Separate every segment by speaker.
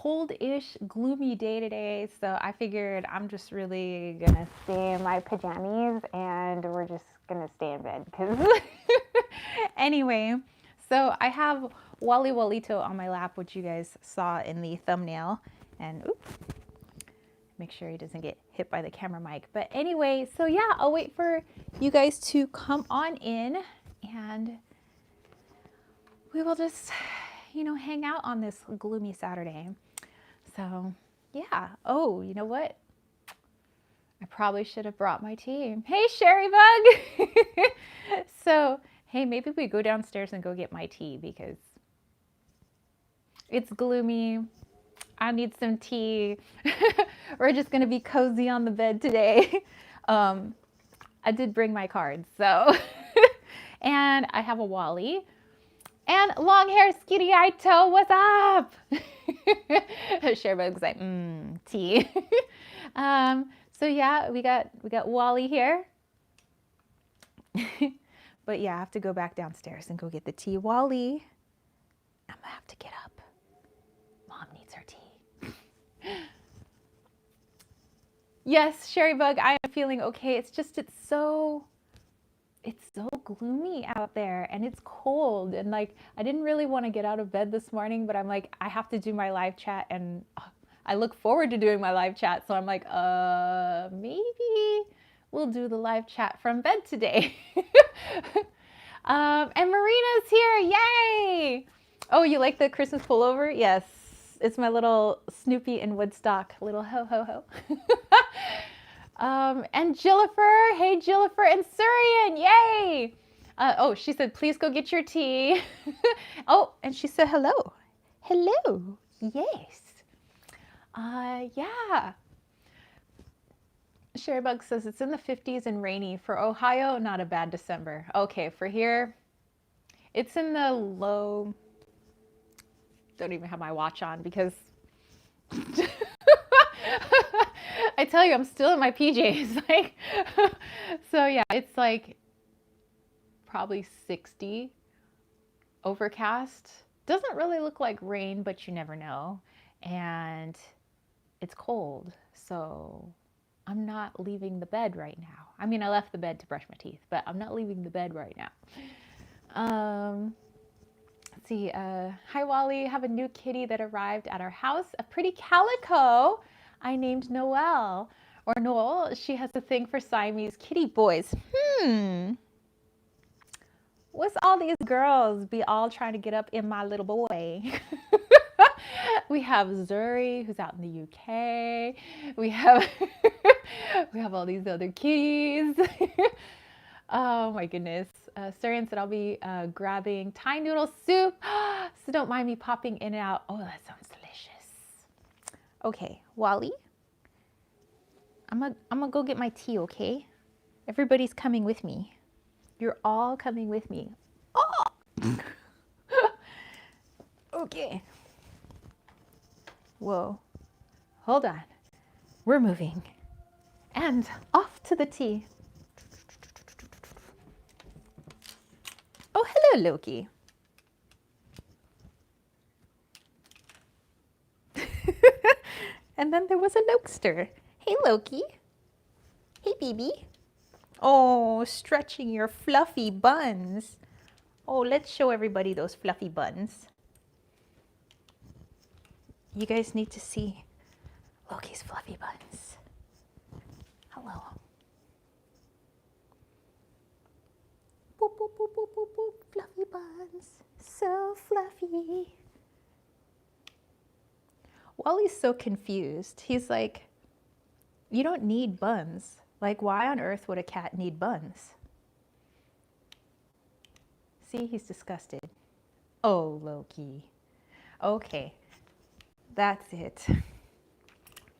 Speaker 1: cold-ish, gloomy day today. So I figured I'm just really gonna stay in my pajamas and we're just gonna stay in bed because anyway, so I have Wally Walito on my lap, which you guys saw in the thumbnail. And oops, make sure he doesn't get hit by the camera mic. But anyway, so yeah, I'll wait for you guys to come on in and we will just, you know, hang out on this gloomy Saturday. So yeah. Oh, you know what? I probably should have brought my tea. Hey, Sherry Bug. So, hey, maybe we go downstairs and go get my tea because it's gloomy. I need some tea. We're just going to be cozy on the bed today. I did bring my cards, so. And I have a Wally. And long hair Skitty Ito, what's up? Sherbug's like, tea. So yeah, we got Wally here. But yeah, I have to go back downstairs and go get the tea. Wally, I'm gonna have to get up. Mom needs her tea. Yes, Sherry Bug, I am feeling okay. It's just it's so gloomy out there and it's cold and like I didn't really want to get out of bed this morning, but I'm like I have to do my live chat and I look forward to doing my live chat, so I'm like maybe we'll do the live chat from bed today. And Marina's here, yay! Oh, you like the Christmas pullover? Yes, it's my little Snoopy in Woodstock, little ho ho ho. And Jillifer, hey Jillifer and Surian, yay! Oh, she said, please go get your tea. Oh, and she said hello. Hello, yes. Yeah. Sherrybug says it's in the 50s and rainy. For Ohio, not a bad December. Okay, for here, it's in the low, don't even have my watch on because I tell you, I'm still in my PJs. Like, so yeah, it's like probably 60, overcast. Doesn't really look like rain, but you never know. And it's cold, so I'm not leaving the bed right now. I mean, I left the bed to brush my teeth, but I'm not leaving the bed right now. Let's see. Hi, Wally. Have a new kitty that arrived at our house. A pretty calico. I named Noelle, or Noel. She has a thing for Siamese kitty boys. What's all these girls be all trying to get up in my little boy? We have Zuri, who's out in the UK. We have we have all these other kitties. Oh my goodness. Surian said I'll be grabbing Thai noodle soup. So don't mind me popping in and out. Oh, that sounds delicious. Okay, Wally. I'm gonna go get my tea, okay? Everybody's coming with me. You're all coming with me. Oh! Okay. Whoa. Hold on. We're moving. And off to the tea. Oh, hello, Loki. And then there was a Lokester. Hey, Loki. Hey, BB. Oh, stretching your fluffy buns. Oh, let's show everybody those fluffy buns. You guys need to see Loki's fluffy buns. Hello. Boop, boop, boop, boop, boop, boop. Fluffy buns. So fluffy. Wally's so confused. He's like, you don't need buns. Like, why on earth would a cat need buns? See, he's disgusted. Oh, Loki. Okay, that's it.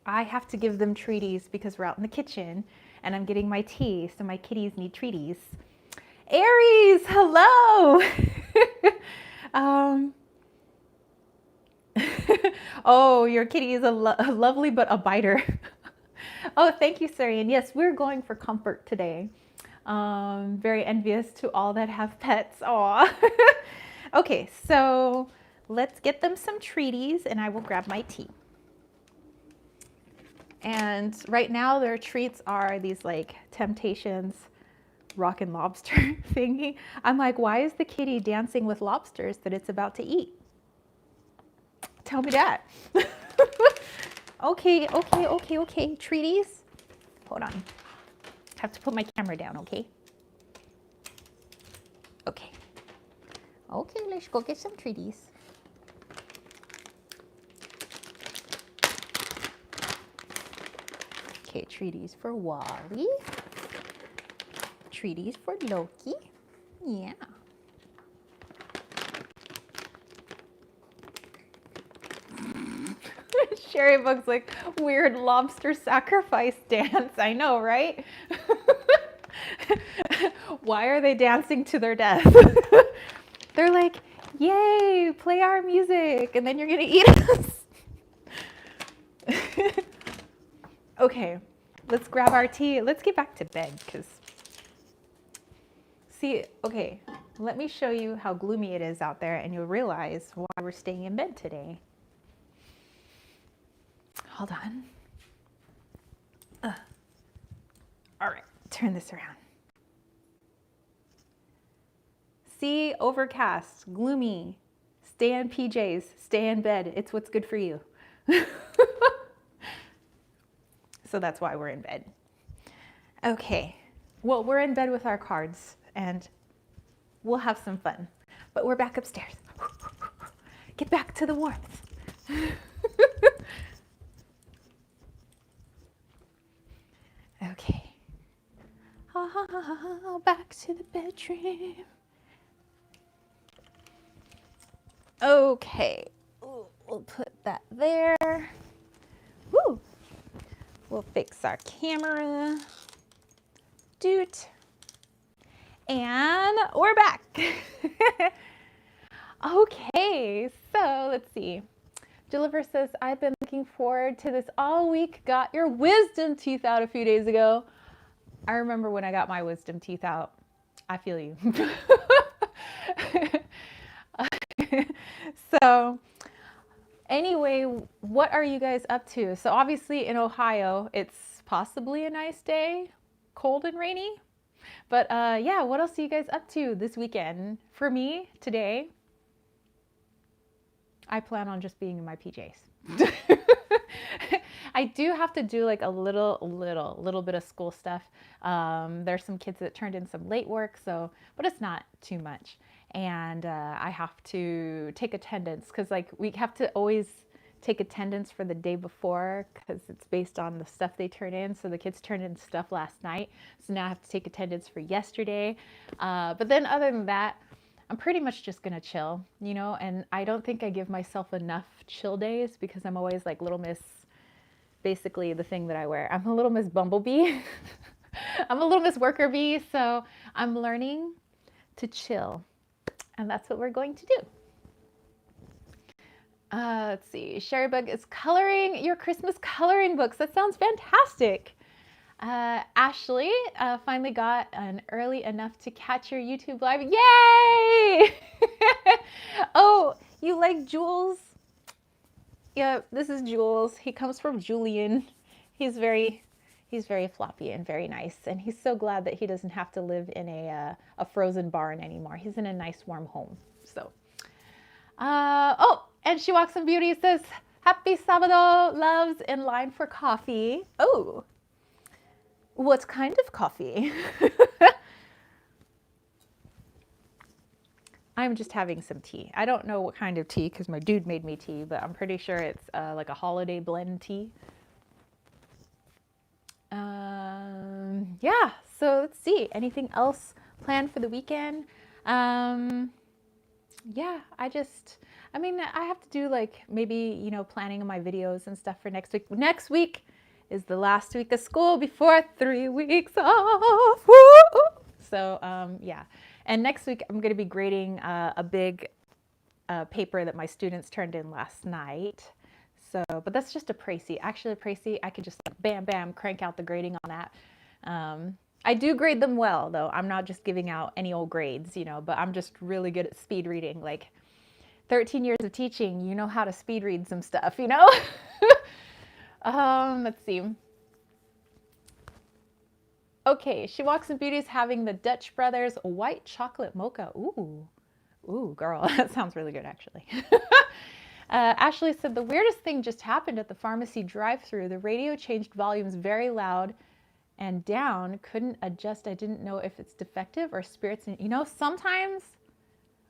Speaker 1: I have to give them treaties because we're out in the kitchen and I'm getting my tea, so my kitties need treaties. Aries, hello. Oh, your kitty is a lovely but a biter. Oh, thank you, Sarian. Yes, we're going for comfort today. Very envious to all that have pets. Aw. Okay, so let's get them some treaties and I will grab my tea. And right now their treats are these like Temptations Rockin' Lobster thingy. I'm like, why is the kitty dancing with lobsters that it's about to eat? Tell me that. Okay, treaties. Hold on. Have to put my camera down, okay? Okay. Okay, let's go get some treaties. Okay, treaties for Wally. Treaties for Loki. Yeah. Sherry Bug's like, weird lobster sacrifice dance. I know, right? Why are they dancing to their death? They're like, yay, play our music, and then you're gonna eat us. Okay, let's grab our tea. Let's get back to bed, because see, okay, let me show you how gloomy it is out there, and you'll realize why we're staying in bed today. Hold on. All right, turn this around. See, overcast, gloomy, stay in PJs, stay in bed. It's what's good for you. So that's why we're in bed. Okay, well, we're in bed with our cards and we'll have some fun, but we're back upstairs. Get back to the warmth. Okay. Back to the bedroom. Okay, we'll put that there. Woo. We'll fix our camera. Doot. And we're back. Okay, so let's see. Deliver says, I've been looking forward to this all week. Got your wisdom teeth out a few days ago. I remember when I got my wisdom teeth out. I feel you. So anyway, what are you guys up to? So obviously in Ohio, it's possibly a nice day, cold and rainy. But yeah, what else are you guys up to this weekend? For me, today, I plan on just being in my PJs. I do have to do like a little bit of school stuff. There's some kids that turned in some late work, so, but it's not too much. And I have to take attendance because like we have to always take attendance for the day before because it's based on the stuff they turn in. So the kids turned in stuff last night, so now I have to take attendance for yesterday. But then other than that, I'm pretty much just gonna chill, you know, and I don't think I give myself enough chill days because I'm always like Little Miss, basically the thing that I wear. I'm a Little Miss Bumblebee. I'm a Little Miss Worker Bee, so I'm learning to chill, and that's what we're going to do. Let's see, Sherry Bug is coloring your Christmas coloring books. That sounds fantastic. Ashley finally got an early enough to catch your YouTube live. Yay! Oh, you like Jules? Yeah, this is Jules. He comes from Julian. He's very floppy and very nice, and he's so glad that he doesn't have to live in a frozen barn anymore. He's in a nice warm home. So, oh, and She Walks in Beauty says, "Happy Sabado, loves, in line for coffee." Oh. What kind of coffee? I'm just having some tea. I don't know what kind of tea because my dude made me tea, but I'm pretty sure it's like a holiday blend tea. Yeah, so let's see. Anything else planned for the weekend? Yeah, I mean, I have to do like maybe, you know, planning of my videos and stuff for next week. Next week is the last week of school before 3 weeks off. Woo! So yeah, and next week I'm going to be grading a big paper that my students turned in last night. So, but that's just a précis. Actually, a précis, I could just bam, bam, crank out the grading on that. I do grade them well, though. I'm not just giving out any old grades, you know, but I'm just really good at speed reading. Like 13 years of teaching, you know how to speed read some stuff, you know? Let's see. Okay, She Walks in Beauty is having the Dutch Brothers white chocolate mocha. Ooh, ooh, girl, that sounds really good, actually. Ashley said, the weirdest thing just happened at the pharmacy drive-thru. The radio changed volumes very loud and down. Couldn't adjust. I didn't know if it's defective or spirits. And you know, sometimes,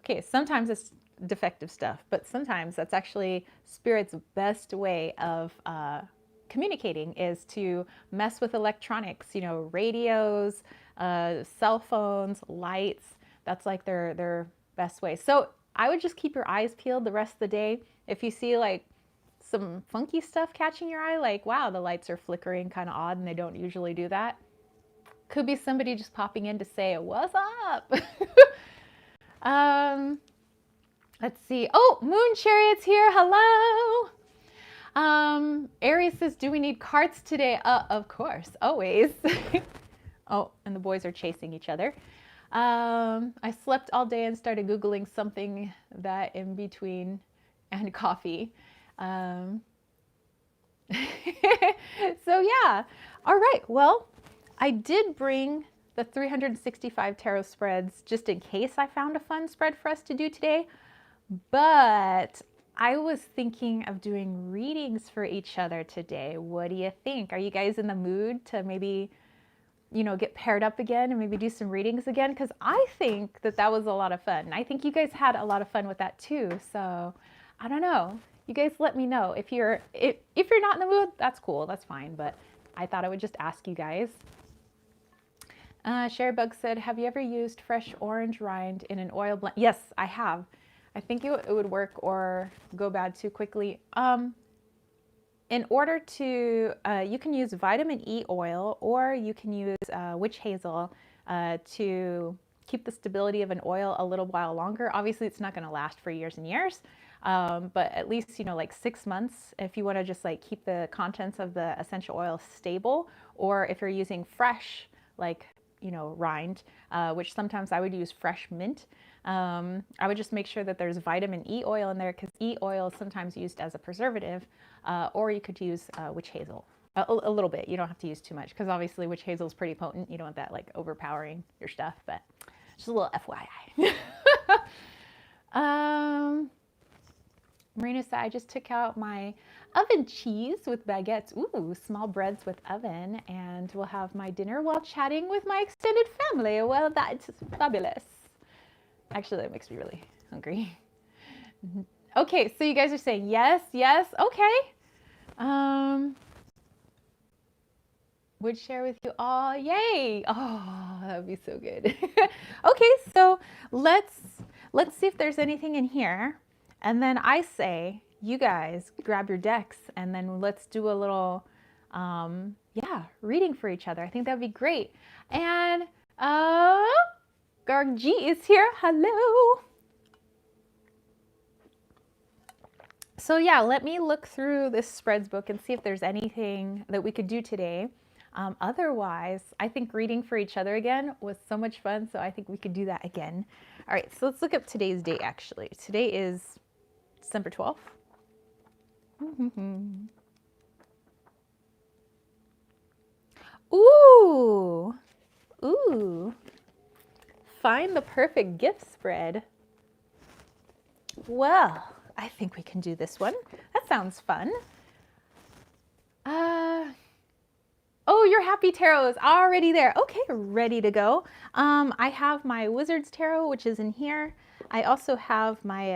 Speaker 1: okay, sometimes it's defective stuff, but sometimes that's actually spirit's best way of communicating is to mess with electronics, you know, radios, cell phones, lights. That's like their best way. So I would just keep your eyes peeled the rest of the day. If you see like some funky stuff catching your eye, like, wow, the lights are flickering kind of odd and they don't usually do that. Could be somebody just popping in to say, what's up? Let's see. Oh, Moon Chariot's here. Hello. Aries says, do we need cards today? Of course, always. Oh, and the boys are chasing each other. I slept all day and started Googling something that in between and coffee. So yeah. All right. Well, I did bring the 365 tarot spreads just in case I found a fun spread for us to do today. But I was thinking of doing readings for each other today. What do you think? Are you guys in the mood to maybe, you know, get paired up again and maybe do some readings again? Because I think that that was a lot of fun. I think you guys had a lot of fun with that too. So I don't know. You guys let me know. If you're not in the mood, that's cool. That's fine. But I thought I would just ask you guys. Sherrybug said, have you ever used fresh orange rind in an oil blend? Yes, I have. I think it would work or go bad too quickly. In order to, you can use vitamin E oil or you can use witch hazel to keep the stability of an oil a little while longer. Obviously, it's not going to last for years and years, but at least, you know, like 6 months if you want to just like keep the contents of the essential oil stable, or if you're using fresh, like, you know, rind, which sometimes I would use fresh mint. I would just make sure that there's vitamin E oil in there because E oil is sometimes used as a preservative, or you could use witch hazel a little bit. You don't have to use too much because obviously witch hazel is pretty potent. You don't want that like overpowering your stuff, but just a little FYI. Marina said, I just took out my oven cheese with baguettes. Ooh, small breads with oven, and we'll have my dinner while chatting with my extended family. Well, that's fabulous. Actually, that makes me really hungry. Okay, so you guys are saying yes, yes, okay. Would share with you all. Yay! Oh, that would be so good. Okay, so let's see if there's anything in here. And then I say, you guys grab your decks and then let's do a little, yeah, reading for each other. I think that'd be great. And Garg G is here. Hello. So yeah, let me look through this spreads book and see if there's anything that we could do today. Otherwise, I think reading for each other again was so much fun, so I think we could do that again. All right, so let's look up today's date, actually. Today is December 12th. Ooh, ooh. Find the perfect gift spread. Well, I think we can do this one. That sounds fun. Oh, your Happy Tarot is already there. Okay, ready to go. I have my Wizard's Tarot, which is in here. I also have my,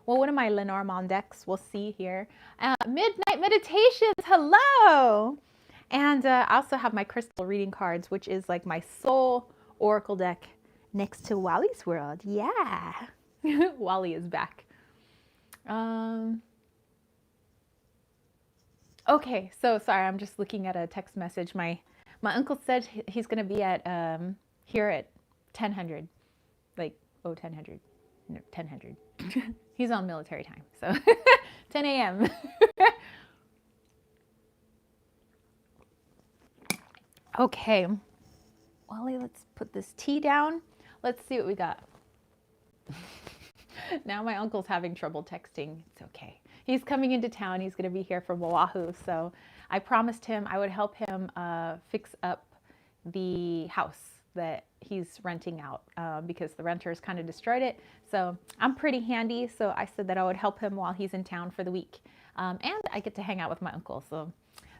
Speaker 1: well, one of my Lenormand decks. We'll see here. Midnight Meditations, hello! And I also have my Crystal Reading Cards, which is like my soul Oracle deck next to Wally's World. Yeah! Wally is back. Okay, so sorry, I'm just looking at a text message. My uncle said he's going to be at here at 1000, like 1000, no, 1000. He's on military time, so 10 a.m. Okay, Wally, let's put this tea down. Let's see what we got. Now my uncle's having trouble texting. It's okay. He's coming into town. He's going to be here from Oahu. So I promised him I would help him fix up the house that he's renting out because the renters kind of destroyed it. So I'm pretty handy. So I said that I would help him while he's in town for the week. And I get to hang out with my uncle. So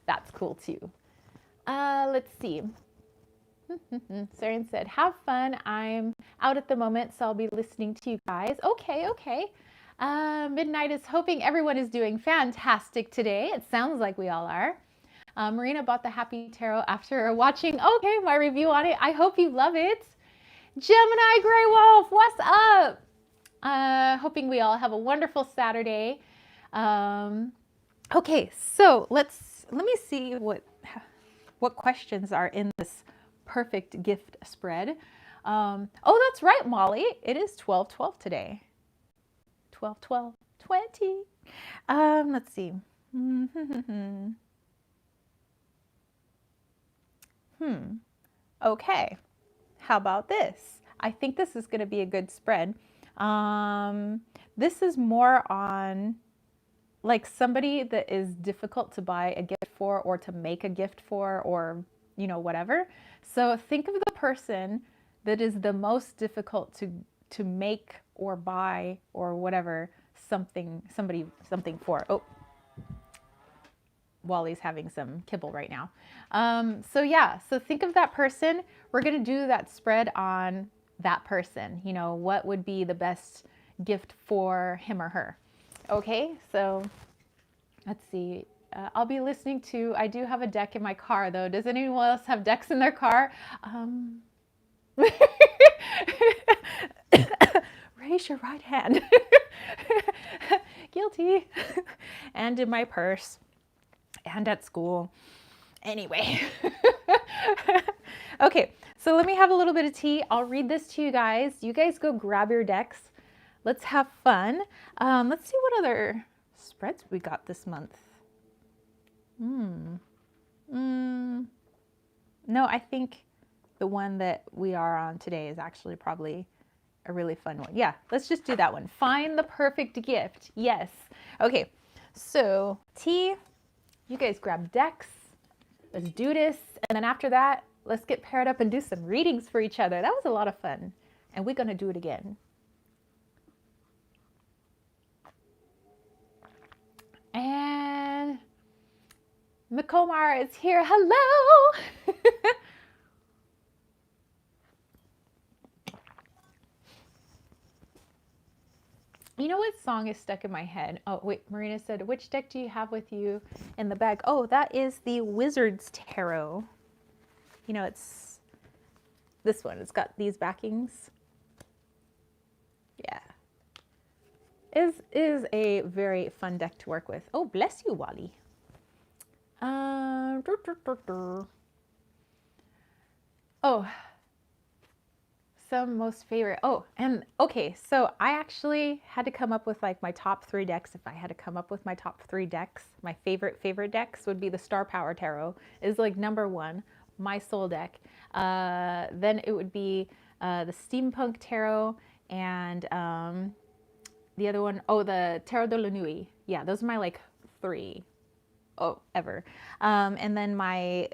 Speaker 1: that's cool too. Let's see. Saren said, have fun. I'm out at the moment, so I'll be listening to you guys. Okay, okay. Midnight is hoping everyone is doing fantastic today. It sounds like we all are. Marina bought the Happy Tarot after watching, okay, my review on it. I hope you love it. Gemini Grey Wolf, what's up? Hoping we all have a wonderful Saturday. Okay, so let me see what questions are in this perfect gift spread. Oh, that's right, Molly. It is 12/12 today. 12/12/20. Let's see. Okay. How about this? I think this is going to be a good spread. This is more on like somebody that is difficult to buy a gift for or to make a gift for or, you know, whatever. So think of the person that is the most difficult to make or buy or whatever something for. Oh, Wally's having some kibble right now. So yeah, so think of that person. We're going to do that spread on that person. You know, what would be the best gift for him or her? Okay, so let's see. I'll be listening to, I do have a deck in my car though. Does anyone else have decks in their car? Raise your right hand. Guilty. And in my purse. And at school. Anyway. Okay, so let me have a little bit of tea. I'll read this to you guys. You guys go grab your decks. Let's have fun. Let's see what other spreads we got this month. No, I think the one that we are on today is actually probably a really fun one. Yeah, let's just do that one. Find the perfect gift. Yes. Okay, so tea, you guys grab decks. Let's do this. And then after that, let's get paired up and do some readings for each other. That was a lot of fun. And we're going to do it again. And Mikomar is here. Hello. You know what song is stuck in my head? Oh, wait, Marina said, which deck do you have with you in the bag? Oh, that is the Wizard's Tarot. You know, it's this one. It's got these backings. Yeah. Is a very fun deck to work with. Oh, bless you, Wally. Oh, some most favorite. Oh, and okay, so I actually had to come up with like my top 3 decks. If I had to come up with my top 3 decks, my favorite decks would be the Star Power Tarot is like #1, my soul deck. Then it would be the Steampunk Tarot and the other one, oh, the Tarot de la Nuit. Yeah, those are my like 3 ever. And then my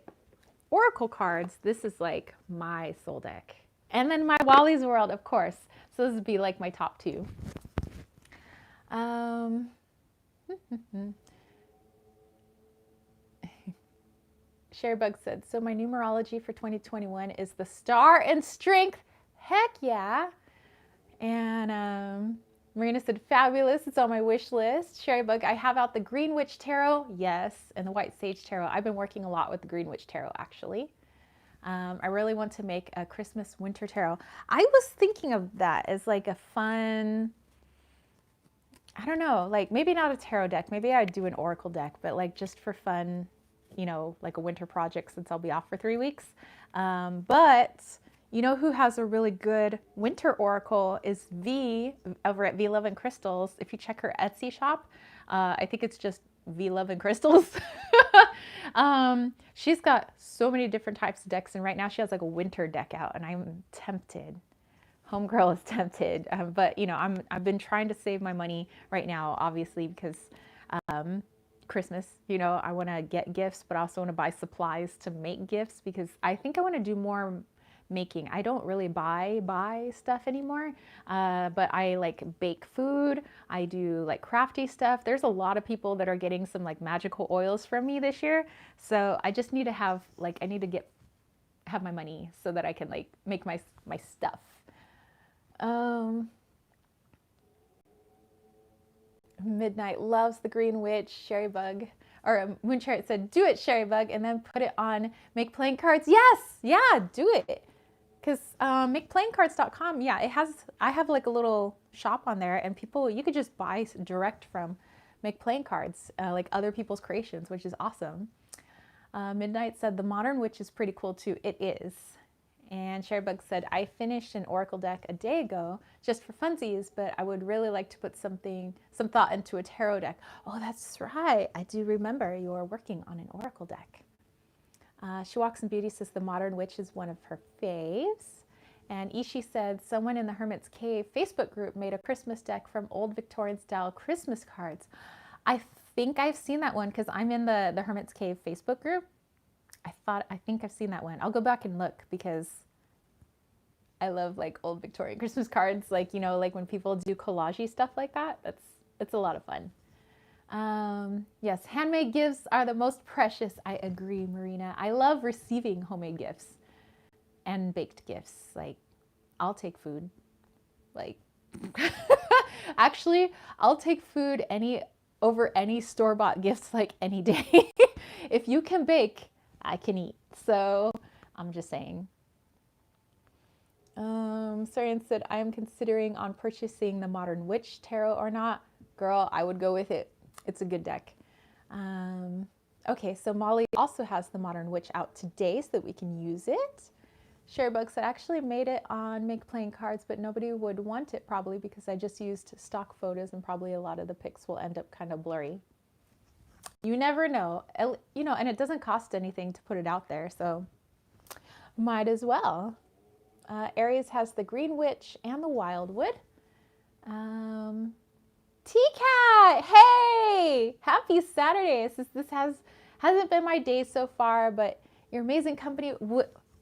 Speaker 1: Oracle cards, this is like my soul deck. And then my Wally's World, of course. So this would be like my top 2. Sharebug said, so my numerology for 2021 is the Star and Strength. Heck yeah. And Marina said, fabulous. It's on my wish list. Sherrybug, I have out the Green Witch Tarot. Yes. And the White Sage Tarot. I've been working a lot with the Green Witch Tarot, actually. I really want to make a Christmas Winter Tarot. I was thinking of that as like a fun, I don't know, like maybe not a tarot deck. Maybe I'd do an Oracle deck, but like just for fun, you know, like a winter project since I'll be off for 3 weeks. But you know who has a really good winter oracle is V over at V Love and Crystals. If you check her Etsy shop, I think it's just V Love and Crystals. She's got so many different types of decks, and right now she has like a winter deck out, and I'm tempted. Homegirl is tempted, but you know, I've been trying to save my money right now, obviously, because Christmas, you know, I want to get gifts, but I also want to buy supplies to make gifts because I think I want to do more making. I don't really buy stuff anymore, but I like bake food. I do like crafty stuff. There's a lot of people that are getting some like magical oils from me this year, so I just need to have like I need to have my money so that I can like make my stuff. Midnight loves the green witch. Sherry Bug or Moon Chariot said, "Do it, Sherry Bug, and then put it on make playing cards." Yes, yeah, do it. Because makeplayingcards.com, yeah, it has. I have like a little shop on there, and people you could just buy direct from Make Playing Cards, like other people's creations, which is awesome. Midnight said the Modern Witch is pretty cool too. It is. And Sherrybug said, I finished an oracle deck a day ago just for funsies, but I would really like to put some thought into a tarot deck. Oh, that's right. I do remember you are working on an oracle deck. She Walks in Beauty says the Modern Witch is one of her faves. And Ishi said, someone in the Hermit's Cave Facebook group made a Christmas deck from old Victorian style Christmas cards. I think I've seen that one because I'm in the Hermit's Cave Facebook group. I think I've seen that one. I'll go back and look because I love like old Victorian Christmas cards. Like, you know, like when people do collagey stuff like that, it's a lot of fun. Yes, handmade gifts are the most precious. I agree, Marina. I love receiving homemade gifts and baked gifts. Like, I'll take food. Like, actually, I'll take food over any store-bought gifts like any day. If you can bake, I can eat. So I'm just saying. Sarian said, I am considering on purchasing the Modern Witch Tarot or not. Girl, I would go with it. It's a good deck. Okay, so Molly also has the Modern Witch out today so that we can use it. Sherrybug said, I actually made it on Make Playing Cards, but nobody would want it probably because I just used stock photos and probably a lot of the pics will end up kind of blurry. You never know, you know, and it doesn't cost anything to put it out there, so might as well. Aries has the Green Witch and the Wildwood. T-Cat, hey, happy Saturday. This hasn't been my day so far, but your amazing company,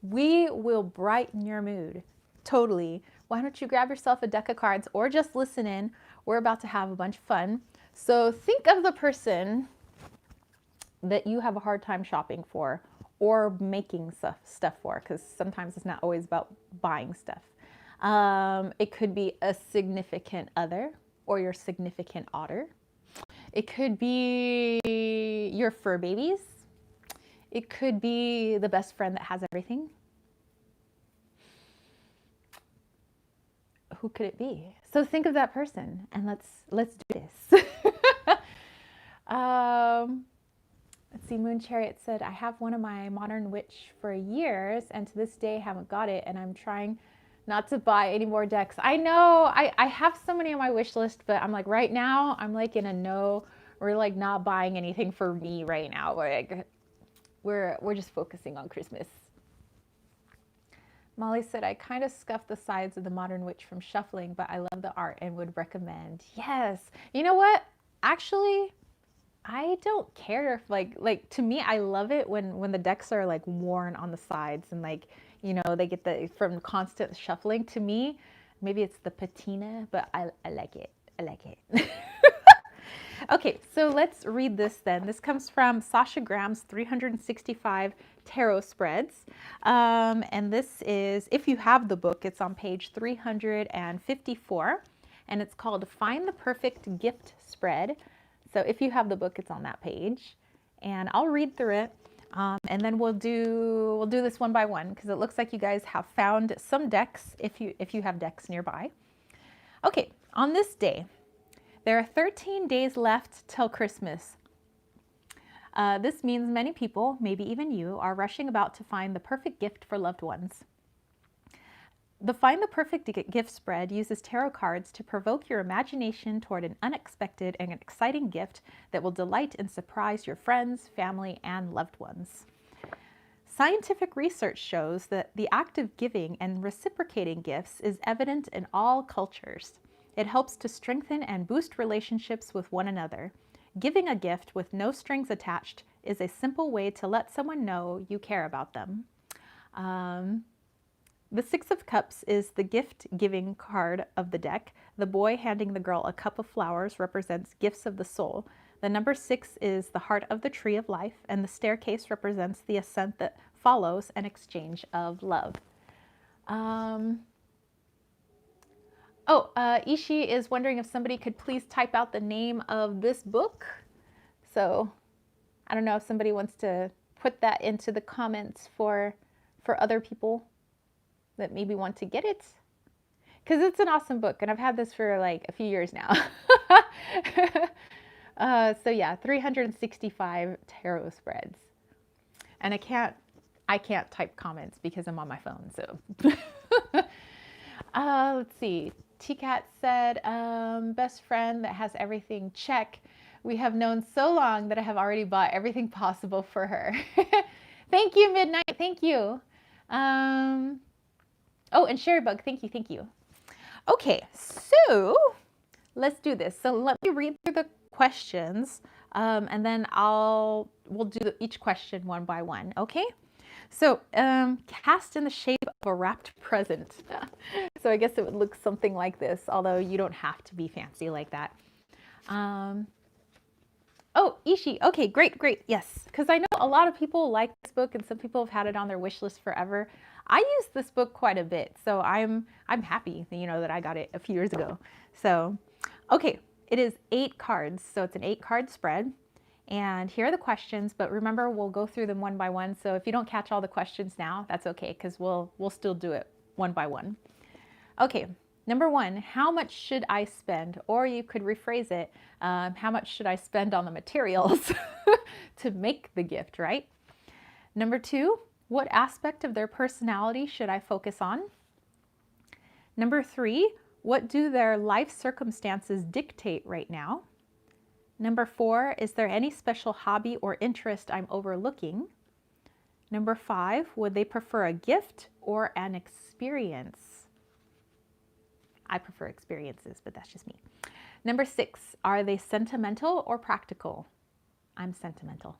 Speaker 1: we will brighten your mood. Totally. Why don't you grab yourself a deck of cards or just listen in? We're about to have a bunch of fun. So think of the person that you have a hard time shopping for or making stuff for, because sometimes it's not always about buying stuff. It could be a significant other or your significant otter. It could be your fur babies. It could be the best friend that has everything. Who could it be? So think of that person and let's do this. Let's see, Moon Chariot said, I have one of my Modern Witch for years and to this day haven't got it, and I'm trying not to buy any more decks. I know, I have so many on my wish list, but I'm like right now, I'm like in a no, we're like not buying anything for me right now. We're just focusing on Christmas. Molly said, I kind of scuffed the sides of the Modern Witch from shuffling, but I love the art and would recommend. Yes. You know what? Actually, I don't care if like to me, I love it when the decks are like worn on the sides and like, you know, they get the from constant shuffling. To me, maybe it's the patina, but I like it. I like it. Okay, so let's read this then. This comes from Sasha Graham's 365 Tarot Spreads. And this is, if you have the book, it's on page 354. And it's called Find the Perfect Gift Spread. So if you have the book, it's on that page. And I'll read through it. And then we'll do this one by one because it looks like you guys have found some decks if you have decks nearby. Okay, on this day, there are 13 days left till Christmas. This means many people, maybe even you, are rushing about to find the perfect gift for loved ones. The Find the Perfect Gift Spread uses tarot cards to provoke your imagination toward an unexpected and exciting gift that will delight and surprise your friends, family, and loved ones. Scientific research shows that the act of giving and reciprocating gifts is evident in all cultures. It helps to strengthen and boost relationships with one another. Giving a gift with no strings attached is a simple way to let someone know you care about them. The Six of Cups is the gift-giving card of the deck. The boy handing the girl a cup of flowers represents gifts of the soul. The number 6 is the heart of the tree of life, and the staircase represents the ascent that follows an exchange of love. Ishi is wondering if somebody could please type out the name of this book. So I don't know if somebody wants to put that into the comments for other people that maybe want to get it. Because it's an awesome book, and I've had this for like a few years now. So yeah, 365 tarot spreads. And I can't type comments because I'm on my phone, so. Let's see. T-Cat said, best friend that has everything, check. We have known so long that I have already bought everything possible for her. Thank you, Midnight. Thank you. Oh, and Sherrybug, thank you. Okay, so let's do this. So let me read through the questions, and then we'll do each question one by one, okay? So, cast in the shape of a wrapped present. So I guess it would look something like this, although you don't have to be fancy like that. Oh, Ishi, okay, great, yes. Because I know a lot of people like this book, and some people have had it on their wish list forever. I use this book quite a bit, so I'm happy, that I got it a few years ago. So, okay. It is 8 cards, so it's an 8-card spread. And here are the questions, but remember, we'll go through them one by one. So if you don't catch all the questions now, that's okay, because we'll still do it one by one. Okay, number 1, how much should I spend? Or you could rephrase it, how much should I spend on the materials to make the gift, right? Number 2, what aspect of their personality should I focus on? Number 3, what do their life circumstances dictate right now? Number 4, is there any special hobby or interest I'm overlooking? Number 5, would they prefer a gift or an experience? I prefer experiences, but that's just me. Number 6, are they sentimental or practical? I'm sentimental.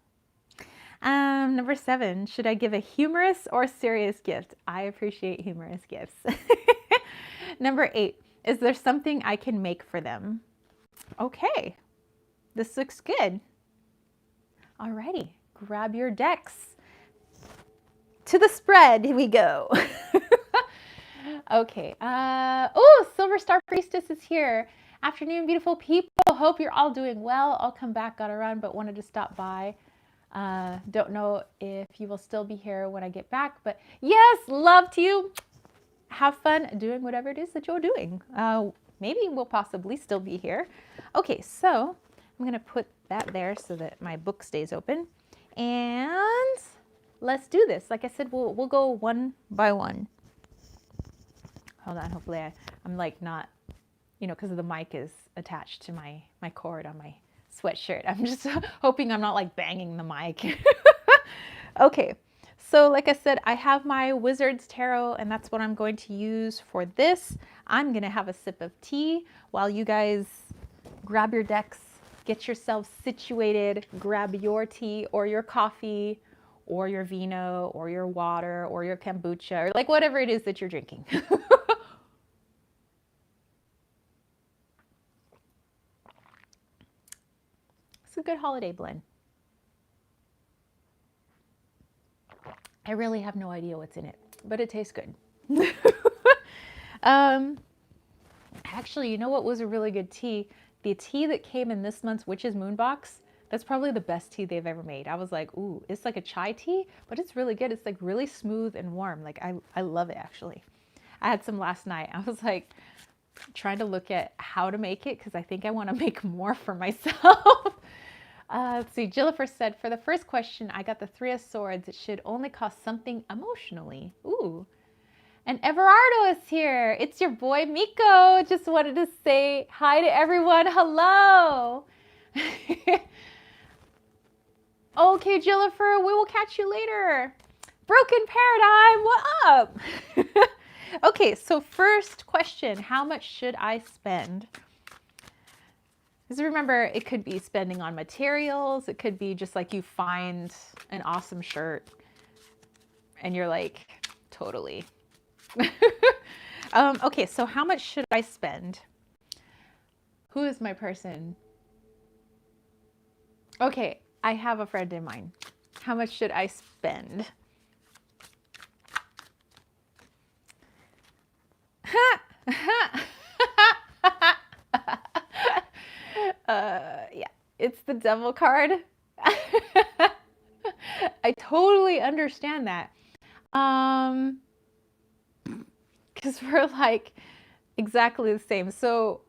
Speaker 1: Number 7, should I give a humorous or serious gift? I appreciate humorous gifts. Number 8, is there something I can make for them? Okay, this looks good. Alrighty, grab your decks. To the spread, here we go. Okay, oh, Silver Star Priestess is here. Afternoon, beautiful people. Hope you're all doing well. I'll come back, gotta run, but wanted to stop by. Don't know if you will still be here when I get back, but yes, love to you. Have fun doing whatever it is that you're doing. Maybe we'll possibly still be here. Okay, so I'm gonna put that there so that my book stays open. And let's do this. Like I said, we'll go one by one. Hold on, hopefully I'm like not, because the mic is attached to my cord on my sweatshirt. I'm just hoping I'm not like banging the mic. Okay, so like I said, I have my Wizard's Tarot, and that's what I'm going to use for this. I'm gonna have a sip of tea while you guys grab your decks, get yourselves situated, grab your tea or your coffee or your vino or your water or your kombucha or like whatever it is that you're drinking. It's a good holiday blend. I really have no idea what's in it, but it tastes good. Actually, you know what was a really good tea? The tea that came in this month's Witch's Moon box, that's probably the best tea they've ever made. I was like, ooh, it's like a chai tea, but it's really good. It's like really smooth and warm. Like I love it, actually. I had some last night. I was like trying to look at how to make it because I think I want to make more for myself. Let's see, Jillifer said, for the first question, I got the 3 of Swords. It should only cost something emotionally. Ooh. And Everardo is here. It's your boy, Miko. Just wanted to say hi to everyone. Hello. Okay, Jillifer, we will catch you later. Broken paradigm, what up? Okay, so first question, how much should I spend? Because remember, it could be spending on materials. It could be just like you find an awesome shirt and you're like, totally. Okay, so how much should I spend? Who is my person? Okay, I have a friend in mind. How much should I spend? Yeah, it's the devil card. I totally understand that. Because we're like exactly the same. So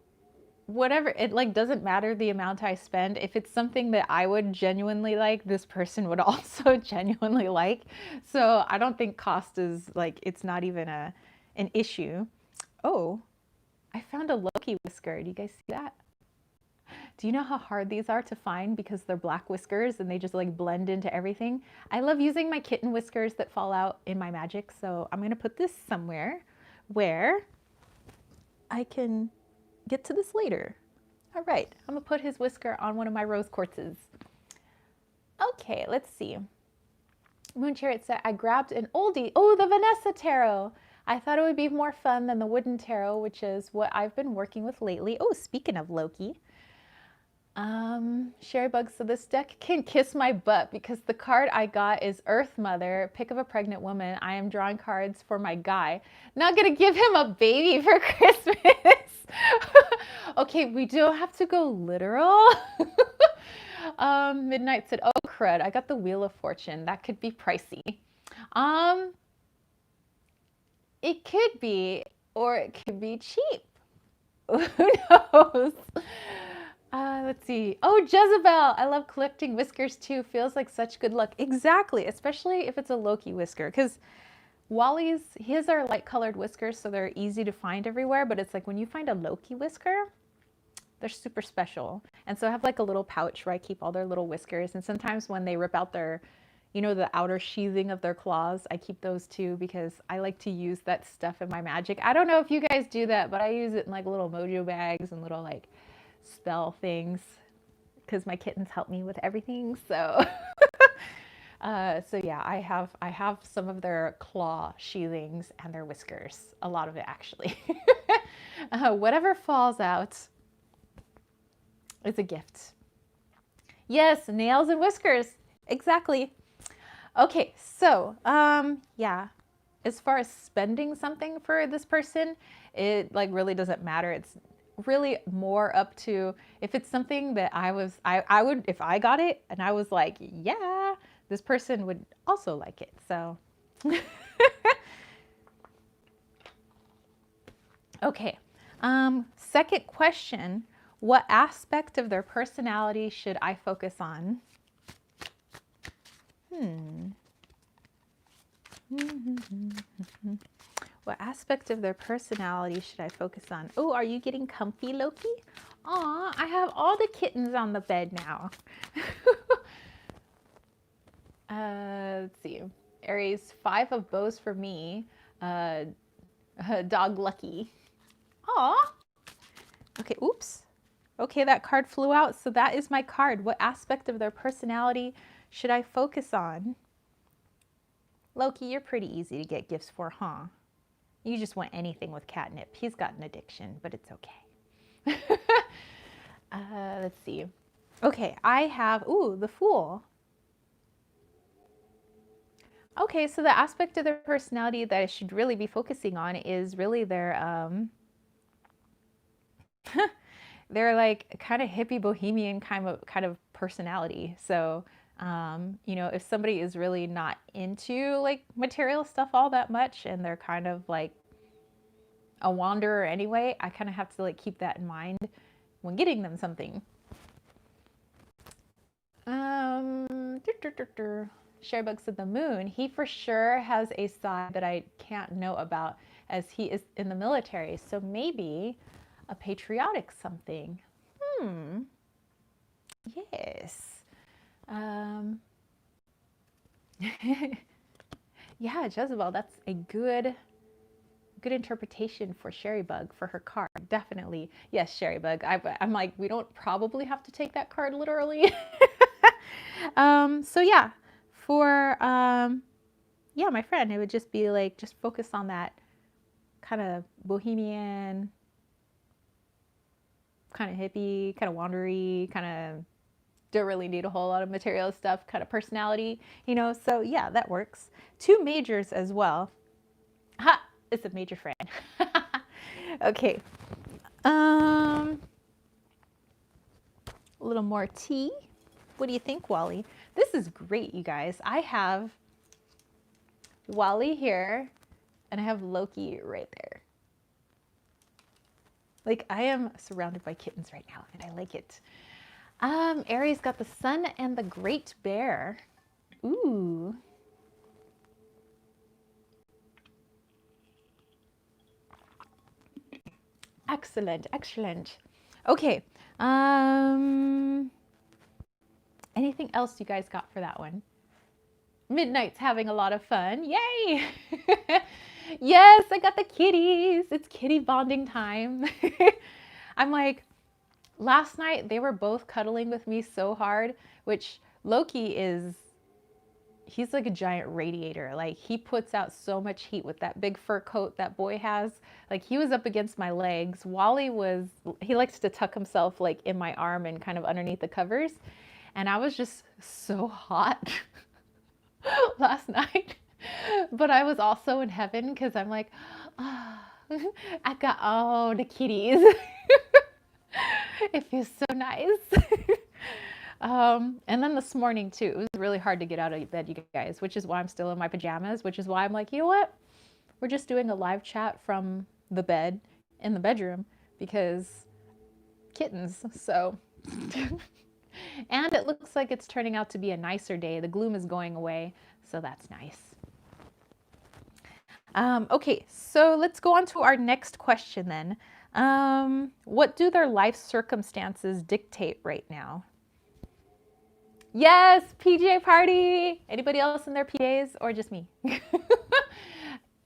Speaker 1: whatever, it like doesn't matter the amount I spend. If it's something that I would genuinely like, this person would also genuinely like. So I don't think cost is like, it's not even an issue. Oh, I found a Loki whisker. Do you guys see that? Do you know how hard these are to find because they're black whiskers and they just like blend into everything? I love using my kitten whiskers that fall out in my magic. So I'm going to put this somewhere where I can get to this later. All right, I'm gonna put his whisker on one of my rose quartzes. Okay, let's see. Moon Chariot said, I grabbed an oldie. Oh, the Vanessa Tarot. I thought it would be more fun than the wooden tarot, which is what I've been working with lately. Oh, speaking of Loki. Sherry Bug, so this deck can kiss my butt because the card I got is Earth Mother, pick of a pregnant woman. I am drawing cards for my guy. Not gonna give him a baby for Christmas. Okay, we don't have to go literal. Midnight said, oh crud, I got the Wheel of Fortune. That could be pricey. It could be, or it could be cheap. Who knows? Let's see. Oh, Jezebel. I love collecting whiskers too. Feels like such good luck. Exactly. Especially if it's a Loki whisker. Because Wally's, his are light colored whiskers, so they're easy to find everywhere. But it's like when you find a Loki whisker, they're super special. And so I have like a little pouch where I keep all their little whiskers. And sometimes when they rip out their, you know, the outer sheathing of their claws, I keep those too because I like to use that stuff in my magic. I don't know if you guys do that, but I use it in like little mojo bags and little like spell things because my kittens help me with everything. So so yeah, I have some of their claw sheathings and their whiskers, a lot of it actually. Whatever falls out is a gift. Yes, nails and whiskers, exactly. Okay, so yeah, as far as spending something for this person, it like really doesn't matter. It's really more up to if it's something that I would, if I got it and I was like, yeah, this person would also like it. So okay, second question, what aspect of their personality should I focus on? What aspect of their personality should I focus on? Oh, are you getting comfy, Loki? Aw, I have all the kittens on the bed now. Let's see. Aries, 5 of bows for me. Dog Lucky. Aw. Okay, oops. Okay, that card flew out. So that is my card. What aspect of their personality should I focus on? Loki, you're pretty easy to get gifts for, huh? You just want anything with catnip. He's got an addiction, but it's okay. Let's see. Okay, I have, ooh, the Fool. Okay, so the aspect of their personality that I should really be focusing on is really their, they're like kind of hippie bohemian kind of personality. So, you know, if somebody is really not into like material stuff all that much and they're kind of like a wanderer anyway, I kind of have to like keep that in mind when getting them something. Sharebug said the Moon. He for sure has a side that I can't know about as he is in the military. So maybe a patriotic something. Yes. Yeah, Jezebel, that's a good interpretation for Sherry Bug for her card. Definitely. Yes, Sherry Bug. I'm like, we don't probably have to take that card literally. So yeah, for yeah, my friend, it would just be like, just focus on that kind of bohemian, kind of hippie, kind of wandery, kind of don't really need a whole lot of material stuff kind of personality, you know. So yeah, that works. 2 majors as well. Ha! It's a major friend. Okay. A little more tea. What do you think, Wally? This is great, you guys. I have Wally here, and I have Loki right there. Like, I am surrounded by kittens right now, and I like it. Aries got the Sun and the Great Bear. Ooh. Excellent, excellent. Okay. Anything else you guys got for that one? Midnight's having a lot of fun. Yay! Yes, I got the kitties. It's kitty bonding time. I'm like, last night they were both cuddling with me so hard, which Loki is, he's like a giant radiator. Like, he puts out so much heat with that big fur coat that boy has. Like, he was up against my legs. Wally was, he likes to tuck himself like in my arm and kind of underneath the covers. And I was just so hot last night. But I was also in heaven because I'm like, oh, I got all the kitties. It feels so nice. And then this morning too, it was really hard to get out of bed, you guys, which is why I'm still in my pajamas, which is why I'm like, you know what? We're just doing a live chat from the bed in the bedroom because kittens. So, and it looks like it's turning out to be a nicer day. The gloom is going away, so that's nice. Okay, so let's go on to our next question then. What do their life circumstances dictate right now? Yes, PJ party. Anybody else in their PJs or just me?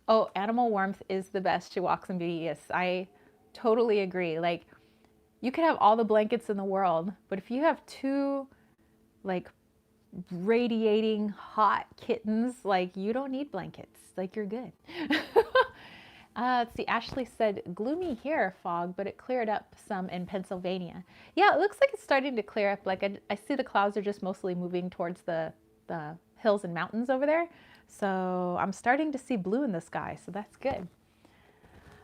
Speaker 1: Oh, animal warmth is the best. She walks in beauty. Yes, I totally agree. Like, you could have all the blankets in the world, but if you have 2 like radiating hot kittens, like, you don't need blankets. Like, you're good. Let's see, Ashley said gloomy here, fog, but it cleared up some in Pennsylvania. Yeah, it looks like it's starting to clear up. Like, I see the clouds are just mostly moving towards the hills and mountains over there. So I'm starting to see blue in the sky, so that's good.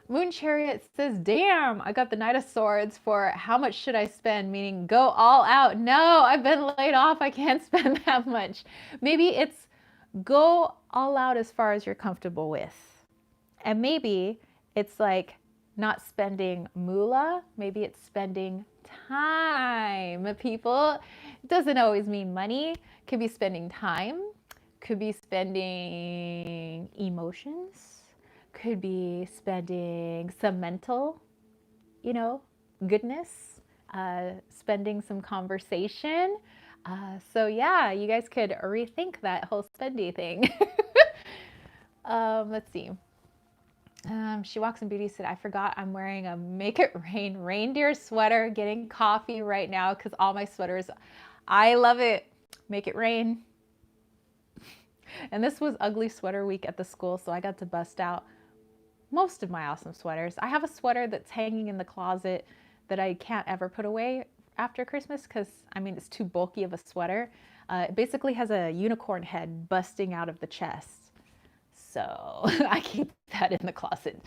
Speaker 1: Moon Chariot says, damn, I got the Knight of Swords for how much should I spend? Meaning go all out. No, I've been laid off. I can't spend that much. Maybe it's go all out as far as you're comfortable with. And maybe it's like not spending moolah. Maybe it's spending time. People, it doesn't always mean money. Could be spending time. Could be spending emotions. Could be spending some mental, you know, goodness, spending some conversation. So yeah, you guys could rethink that whole spendy thing. Let's see. She walks in beauty said, I forgot I'm wearing a Make It Rain reindeer sweater, getting coffee right now because all my sweaters, I love it. Make it rain. And this was ugly sweater week at the school, so I got to bust out most of my awesome sweaters. I have a sweater that's hanging in the closet that I can't ever put away after Christmas because, I mean, it's too bulky of a sweater. It basically has a unicorn head busting out of the chest. So I keep that in the closet.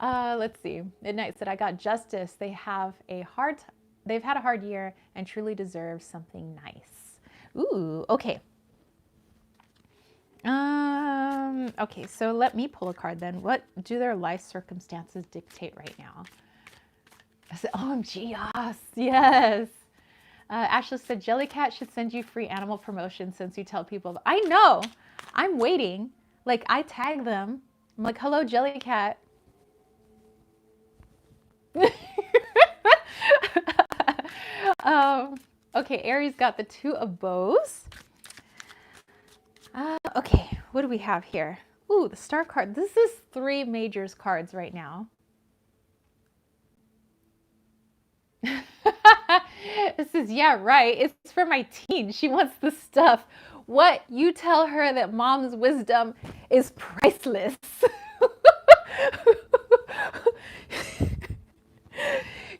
Speaker 1: Let's see. Midnight said, I got justice. They've had a hard year and truly deserve something nice. Ooh, okay. Okay, so let me pull a card then. What do their life circumstances dictate right now? I said, OMG, yes. Ashley said, Jellycat should send you free animal promotion since you tell people. I know. I'm waiting. Like, I tag them. I'm like, hello, Jellycat. Okay, Aries got the 2 of bows. Okay, what do we have here? Ooh, the star card. This is 3 majors cards right now. This is, yeah, right. It's for my teen. She wants the stuff. What? You tell her that mom's wisdom is priceless.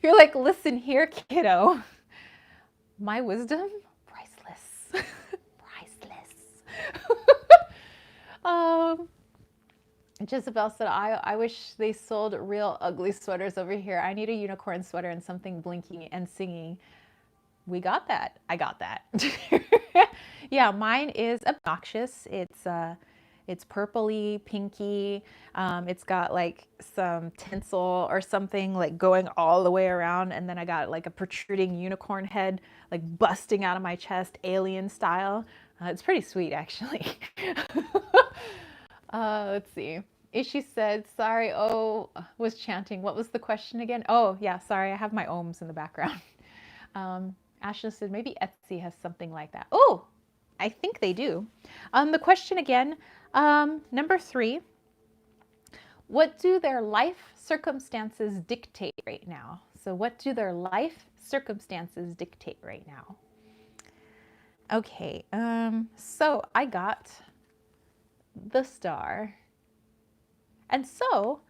Speaker 1: You're like, listen here, kiddo. My wisdom, priceless. Priceless. Jezebel said, I wish they sold real ugly sweaters over here. I need a unicorn sweater and something blinking and singing. We got that. I got that. Yeah, mine is obnoxious. It's purpley, pinky. It's got like some tinsel or something like going all the way around. And then I got like a protruding unicorn head, like busting out of my chest, alien style. It's pretty sweet, actually. Let's see. Ishi said, sorry, oh, was chanting. What was the question again? Oh, yeah, sorry. I have my ohms in the background. Ashley said, maybe Etsy has something like that. Oh, I think they do. The question again, number 3, what do their life circumstances dictate right now? So what do their life circumstances dictate right now? Okay, so I got the star. And so,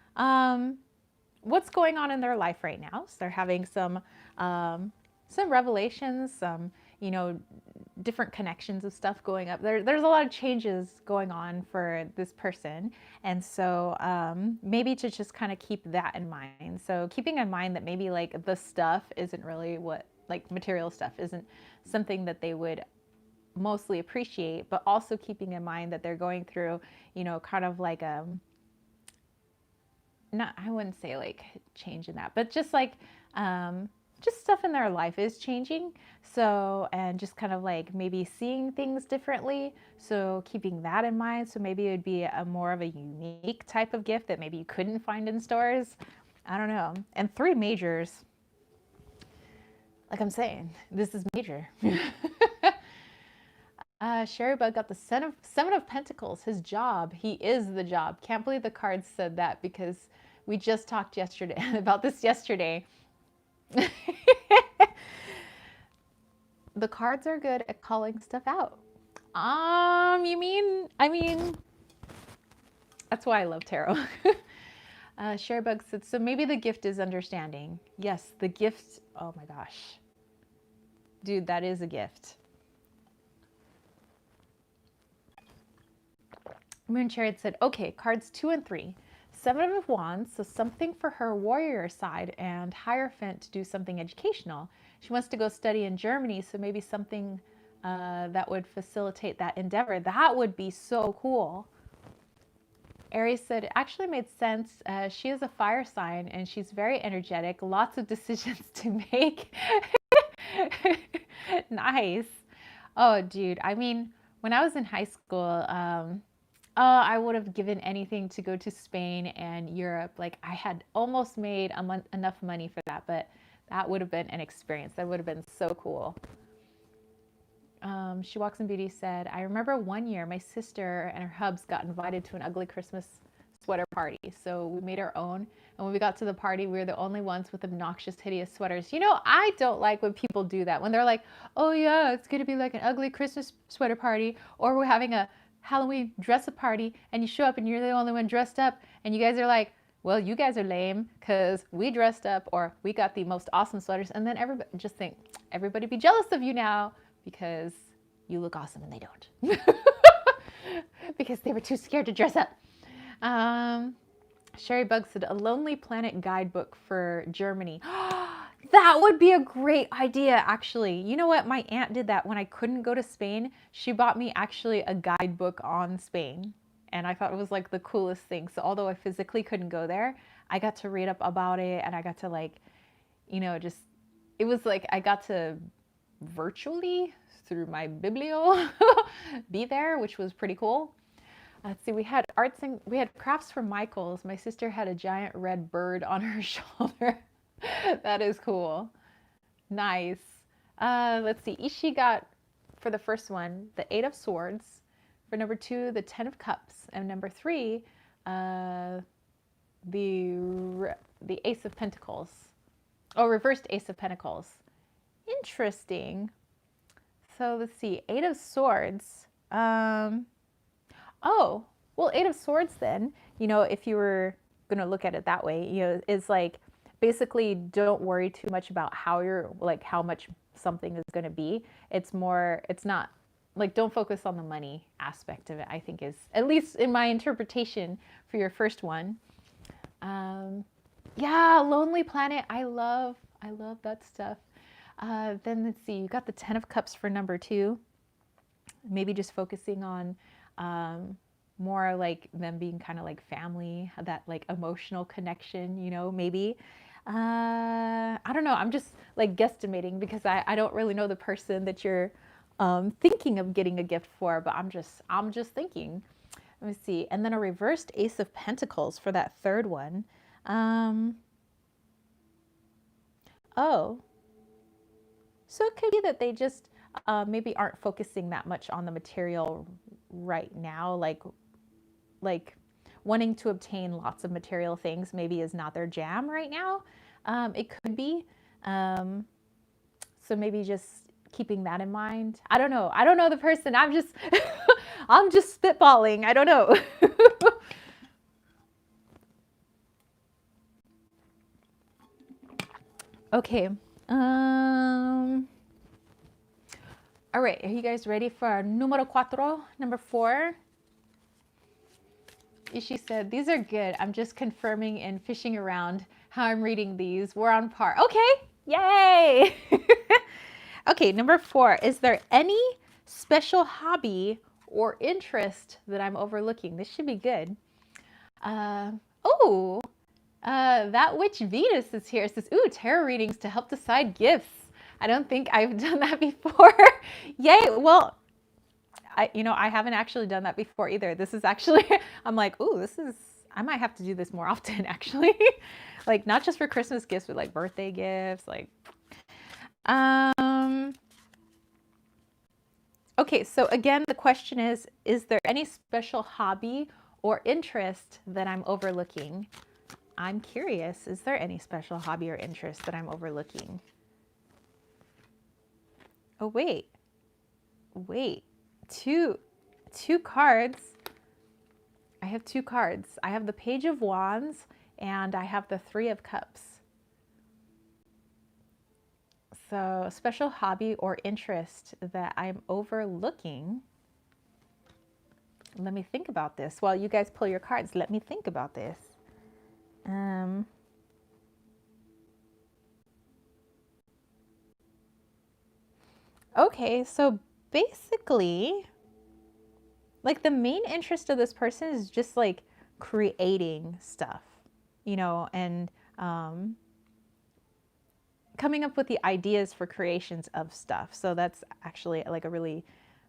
Speaker 1: what's going on in their life right now? So they're having some revelations, some, you know, different connections of stuff going up. There's a lot of changes going on for this person. And so maybe to just kind of keep that in mind. So keeping in mind that maybe like the stuff isn't really what, like material stuff isn't something that they would mostly appreciate, but also keeping in mind that they're going through, you know, kind of like not, I wouldn't say like change in that, but just like just stuff in their life is changing. So, and just kind of like maybe seeing things differently. So keeping that in mind. So maybe it would be a more of a unique type of gift that maybe you couldn't find in stores. I don't know. And 3 majors, like I'm saying, this is major. Sherry Bug got the Seven of Pentacles, his job. He is the job. Can't believe the cards said that because we just talked yesterday about this yesterday. The cards are good at calling stuff out. I mean, that's why I love tarot. Sherry Bug said, so maybe the gift is understanding. Yes, the gift. Oh my gosh. Dude, that is a gift. Moon Chariot said, okay, cards 2 and 3. 7 of Wands, so something for her warrior side, and Hierophant to do something educational. She wants to go study in Germany, so maybe something that would facilitate that endeavor. That would be so cool. Aries said, it actually made sense. She is a fire sign, and she's very energetic. Lots of decisions to make. Nice. Oh, dude. I mean, when I was in high school, I would have given anything to go to Spain and Europe. Like I had almost made enough money for that, but that would have been an experience. That would have been so cool. She Walks in Beauty said, I remember one year my sister and her hubs got invited to an ugly Christmas sweater party. So we made our own. And when we got to the party, we were the only ones with obnoxious, hideous sweaters. You know, I don't like when people do that. When they're like, oh yeah, it's going to be like an ugly Christmas sweater party, or we're having a Halloween dress-up party, and you show up and you're the only one dressed up, and you guys are like, well, you guys are lame because we dressed up, or we got the most awesome sweaters. And then everybody just think, everybody be jealous of you now because you look awesome and they don't. Because they were too scared to dress up. Sherry Bug said, a Lonely Planet guidebook for Germany. That would be a great idea, actually. You know what? My aunt did that when I couldn't go to Spain. She bought me actually a guidebook on Spain. And I thought it was like the coolest thing. So although I physically couldn't go there, I got to read up about it, and I got to like, you know, just, it was like I got to virtually through my biblio be there, which was pretty cool. Let's see, we had crafts from Michael's. My sister had a giant red bird on her shoulder. That is cool. Nice. Let's see, Ishi got, for the first one, the 8 of Swords. For number 2, the 10 of Cups. And number 3, the Ace of Pentacles. Oh, reversed Ace of Pentacles. Interesting. So let's see, 8 of Swords. Oh, well, 8 of Swords then, you know, if you were going to look at it that way, you know, is like basically don't worry too much about how you're, like how much something is going to be. It's more, it's not like, don't focus on the money aspect of it, I think is, at least in my interpretation for your first one. Yeah, Lonely Planet. I love that stuff. Then let's see, you got the 10 of Cups for number 2. Maybe just focusing on more like them being kind of like family, that like emotional connection, you know, maybe. I don't know. I'm just like guesstimating because I don't really know the person that you're thinking of getting a gift for, but I'm just thinking. Let me see. And then a reversed Ace of Pentacles for that third one. Oh, so it could be that they just maybe aren't focusing that much on the material right now, like wanting to obtain lots of material things maybe is not their jam right now. It could be. So maybe just keeping that in mind. I don't know. I don't know the person. I'm just I'm just spitballing. I don't know. Okay. All right. Are you guys ready for número 4, number 4? She said, these are good. I'm just confirming and fishing around how I'm reading these. We're on par. Okay. Yay. Okay. Number 4. Is there any special hobby or interest that I'm overlooking? This should be good. That witch Venus is here. It says, ooh, tarot readings to help decide gifts. I don't think I've done that before. Yay. Well, I haven't actually done that before either. This is actually, I'm like, ooh, I might have to do this more often actually. Like not just for Christmas gifts, but like birthday gifts, like, okay. So again, the question is there any special hobby or interest that I'm overlooking? I'm curious, is there any special hobby or interest that I'm overlooking? Oh, wait, two cards. I have 2 cards. I have the Page of Wands and I have the 3 of Cups. So special hobby or interest that I'm overlooking. Let me think about this. While you guys pull your cards, let me think about this. Okay, so basically, like the main interest of this person is just like creating stuff, you know, and coming up with the ideas for creations of stuff. So that's actually like a really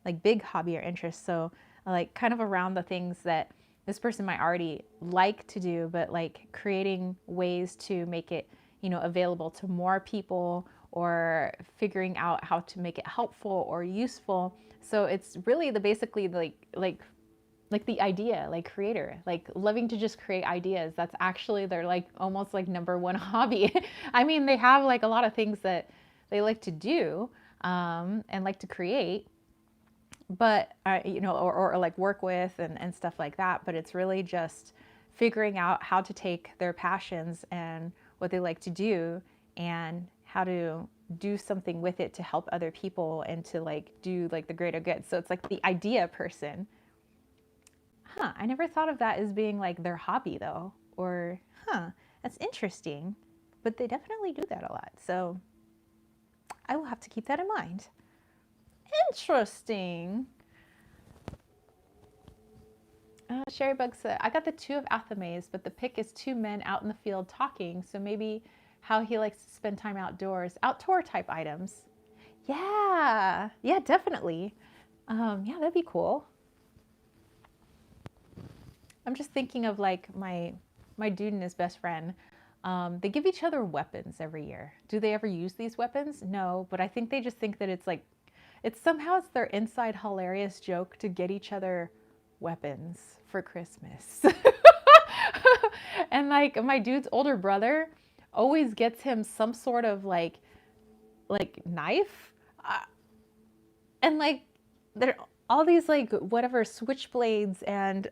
Speaker 1: like big hobby or interest. So like kind of around the things that this person might already like to do, but like creating ways to make it, you know, available to more people, or figuring out how to make it helpful or useful. So it's really basically like the idea, like creator, like loving to just create ideas. That's actually their like almost like number 1 hobby. I mean, they have like a lot of things that they like to do and like to create, but you know, or like work with and stuff like that. But it's really just figuring out how to take their passions and what they like to do and how to do something with it to help other people and to like do like the greater good. So it's like the idea person. Huh, I never thought of that as being like their hobby though. Or, that's interesting. But they definitely do that a lot. So I will have to keep that in mind. Interesting. Sherry Bug said, I got the 2 of Athames, but the pick is 2 men out in the field talking. So maybe how he likes to spend time outdoors, outdoor type items. Yeah, definitely. Yeah, that'd be cool. I'm just thinking of like my dude and his best friend. They give each other weapons every year. Do they ever use these weapons? No, but I think they just think that it's like, it's somehow it's their inside hilarious joke to get each other weapons for Christmas. And like my dude's older brother always gets him some sort of like knife. And like there all these like whatever switchblades and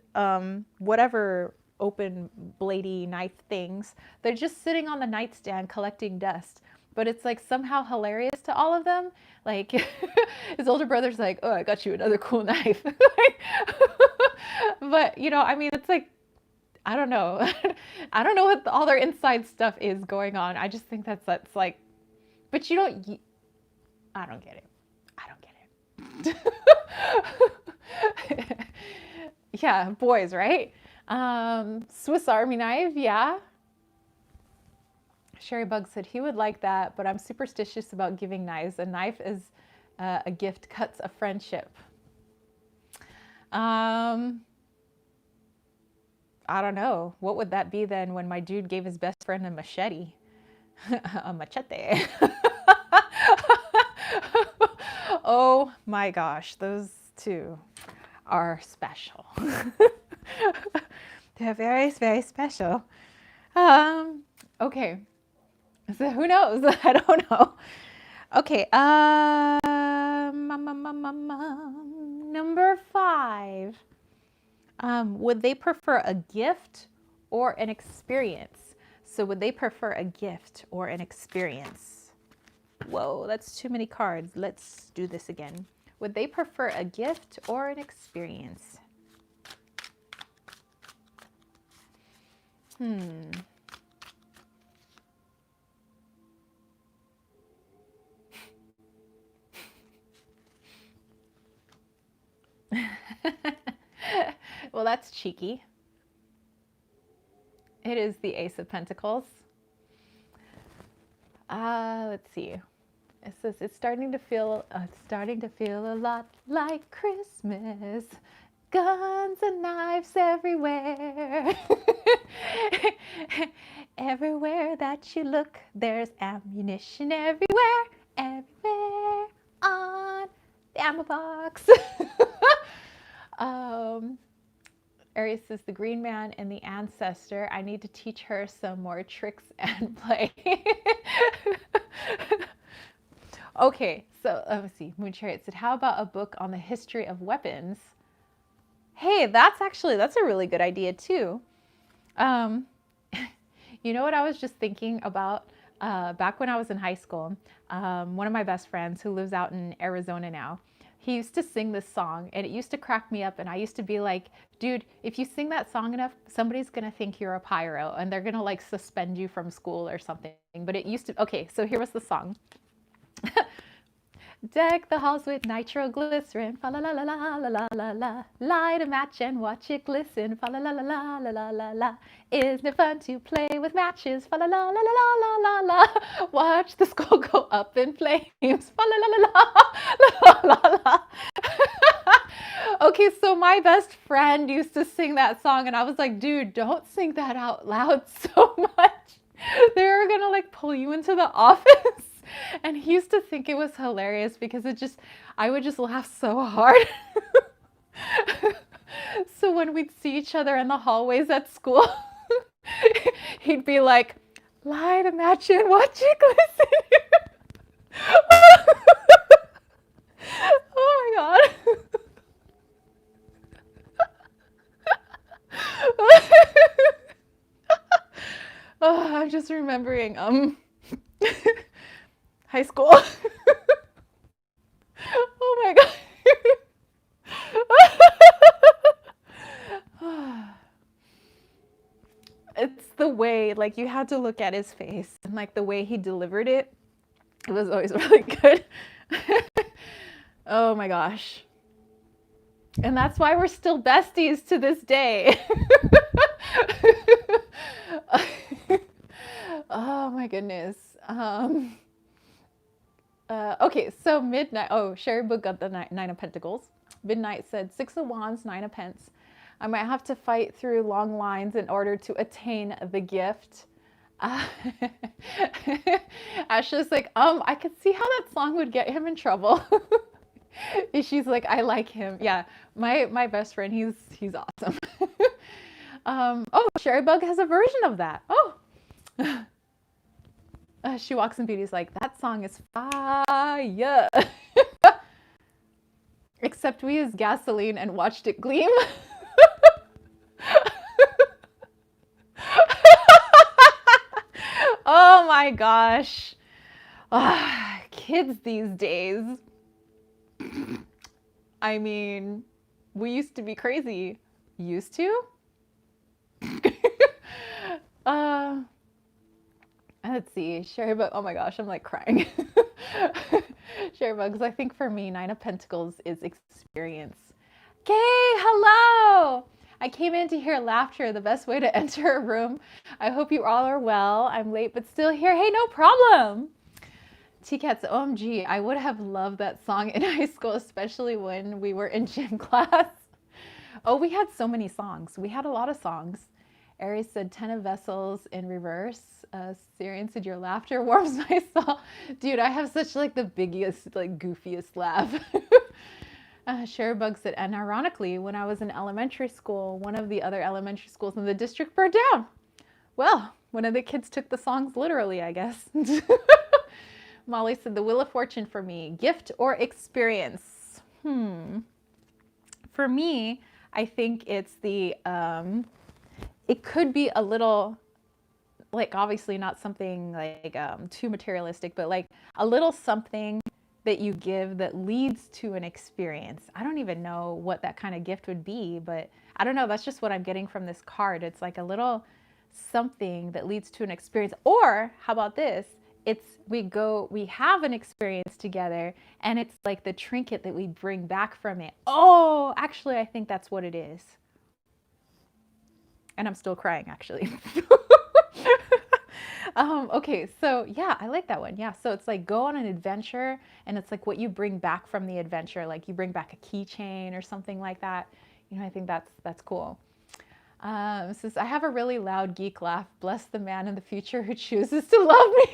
Speaker 1: whatever open bladey knife things, they're just sitting on the nightstand collecting dust, but it's like somehow hilarious to all of them. Like his older brother's like, oh, I got you another cool knife. But you know, I mean, it's like, I don't know. I don't know what all their inside stuff is going on. I just think that's like, but you don't, I don't get it. I don't get it. Yeah, boys, right? Swiss Army knife, yeah. Sherry Bug said he would like that, but I'm superstitious about giving knives. A knife is a gift cuts a friendship. I don't know. What would that be then when my dude gave his best friend a machete? A machete. Oh my gosh, those two are special. They're very, very special. Okay. So who knows? I don't know. Okay. Number 5. Would they prefer a gift or an experience? So would they prefer a gift or an experience? Whoa, that's too many cards. Let's do this again. Would they prefer a gift or an experience? Well, that's cheeky. It is the Ace of Pentacles. Let's see. It says it's starting to feel a lot like Christmas. Guns and knives everywhere. Everywhere that you look, there's ammunition everywhere. Everywhere on the ammo box. Aries says the green man and the ancestor. I need to teach her some more tricks and play. Okay, so let me see. Moon Chariot said, how about a book on the history of weapons? Hey, that's a really good idea too. You know what I was just thinking about? Back when I was in high school, one of my best friends who lives out in Arizona now, he used to sing this song and it used to crack me up, and I used to be like, dude, if you sing that song enough, somebody's gonna think you're a pyro and they're gonna like suspend you from school or something. But it used to, okay, so here was the song. Deck the halls with nitroglycerin, fa la la la la la la la la. Light a match and watch it glisten, fa la la la la la la la la. Isn't it fun to play with matches, fa la la la la la la la. Watch the skull go up in flames, fa la la la la la la la. Okay, so my best friend used to sing that song, and I was like, dude, don't sing that out loud so much. They're gonna like pull you into the office. And he used to think it was hilarious because I would just laugh so hard. So when we'd see each other in the hallways at school, he'd be like, light a match and watch it glisten. Oh my God. Oh, I'm just remembering, high school. Oh my God. It's the way, like, you had to look at his face and like the way he delivered it. It was always really good. Oh my gosh. And that's why we're still besties to this day. Oh my goodness. Okay, so Midnight. Oh, Sherry Book got the Nine of Pentacles. Midnight said 6 of Wands, 9 of Pence. I might have to fight through long lines in order to attain the gift. Ashley's like, I could see how that song would get him in trouble. She's like, I like him. Yeah, my best friend, he's awesome. Oh, Sherry Bug has a version of that. Oh, She Walks in Beauty's like, that song is fire. Except we used gasoline and watched it gleam. Oh my gosh. Kids these days. I mean, we used to be crazy. Used to? uh, let's see. Sherry Bug. Oh my gosh, I'm like crying. Sherry Bugs. I think for me, Nine of Pentacles is experience. Okay, hello. I came in to hear laughter, the best way to enter a room. I hope you all are well. I'm late, but still here. Hey, no problem. T-Cats, OMG, I would have loved that song in high school, especially when we were in gym class. Oh, we had so many songs. We had a lot of songs. Aries said 10 of Vessels in reverse. Syrian said, your laughter warms my soul. Dude, I have such like the biggest, like goofiest laugh. Sharebug said, and ironically, when I was in elementary school, one of the other elementary schools in the district burned down. Well, one of the kids took the songs literally, I guess. Molly said, the Wheel of Fortune for me, gift or experience? For me, I think it's the, it could be a little, like obviously not something like too materialistic, but like a little something that you give that leads to an experience. I don't even know what that kind of gift would be, but I don't know. That's just what I'm getting from this card. It's like a little something that leads to an experience. Or how about this? It's we have an experience together and it's like the trinket that we bring back from it. Oh, actually, I think that's what it is. And I'm still crying, actually. Okay, so yeah, I like that one. Yeah, so it's like go on an adventure and it's like what you bring back from the adventure. Like you bring back a keychain or something like that. You know, I think that's cool. It says, I have a really loud geek laugh. Bless the man in the future who chooses to love me.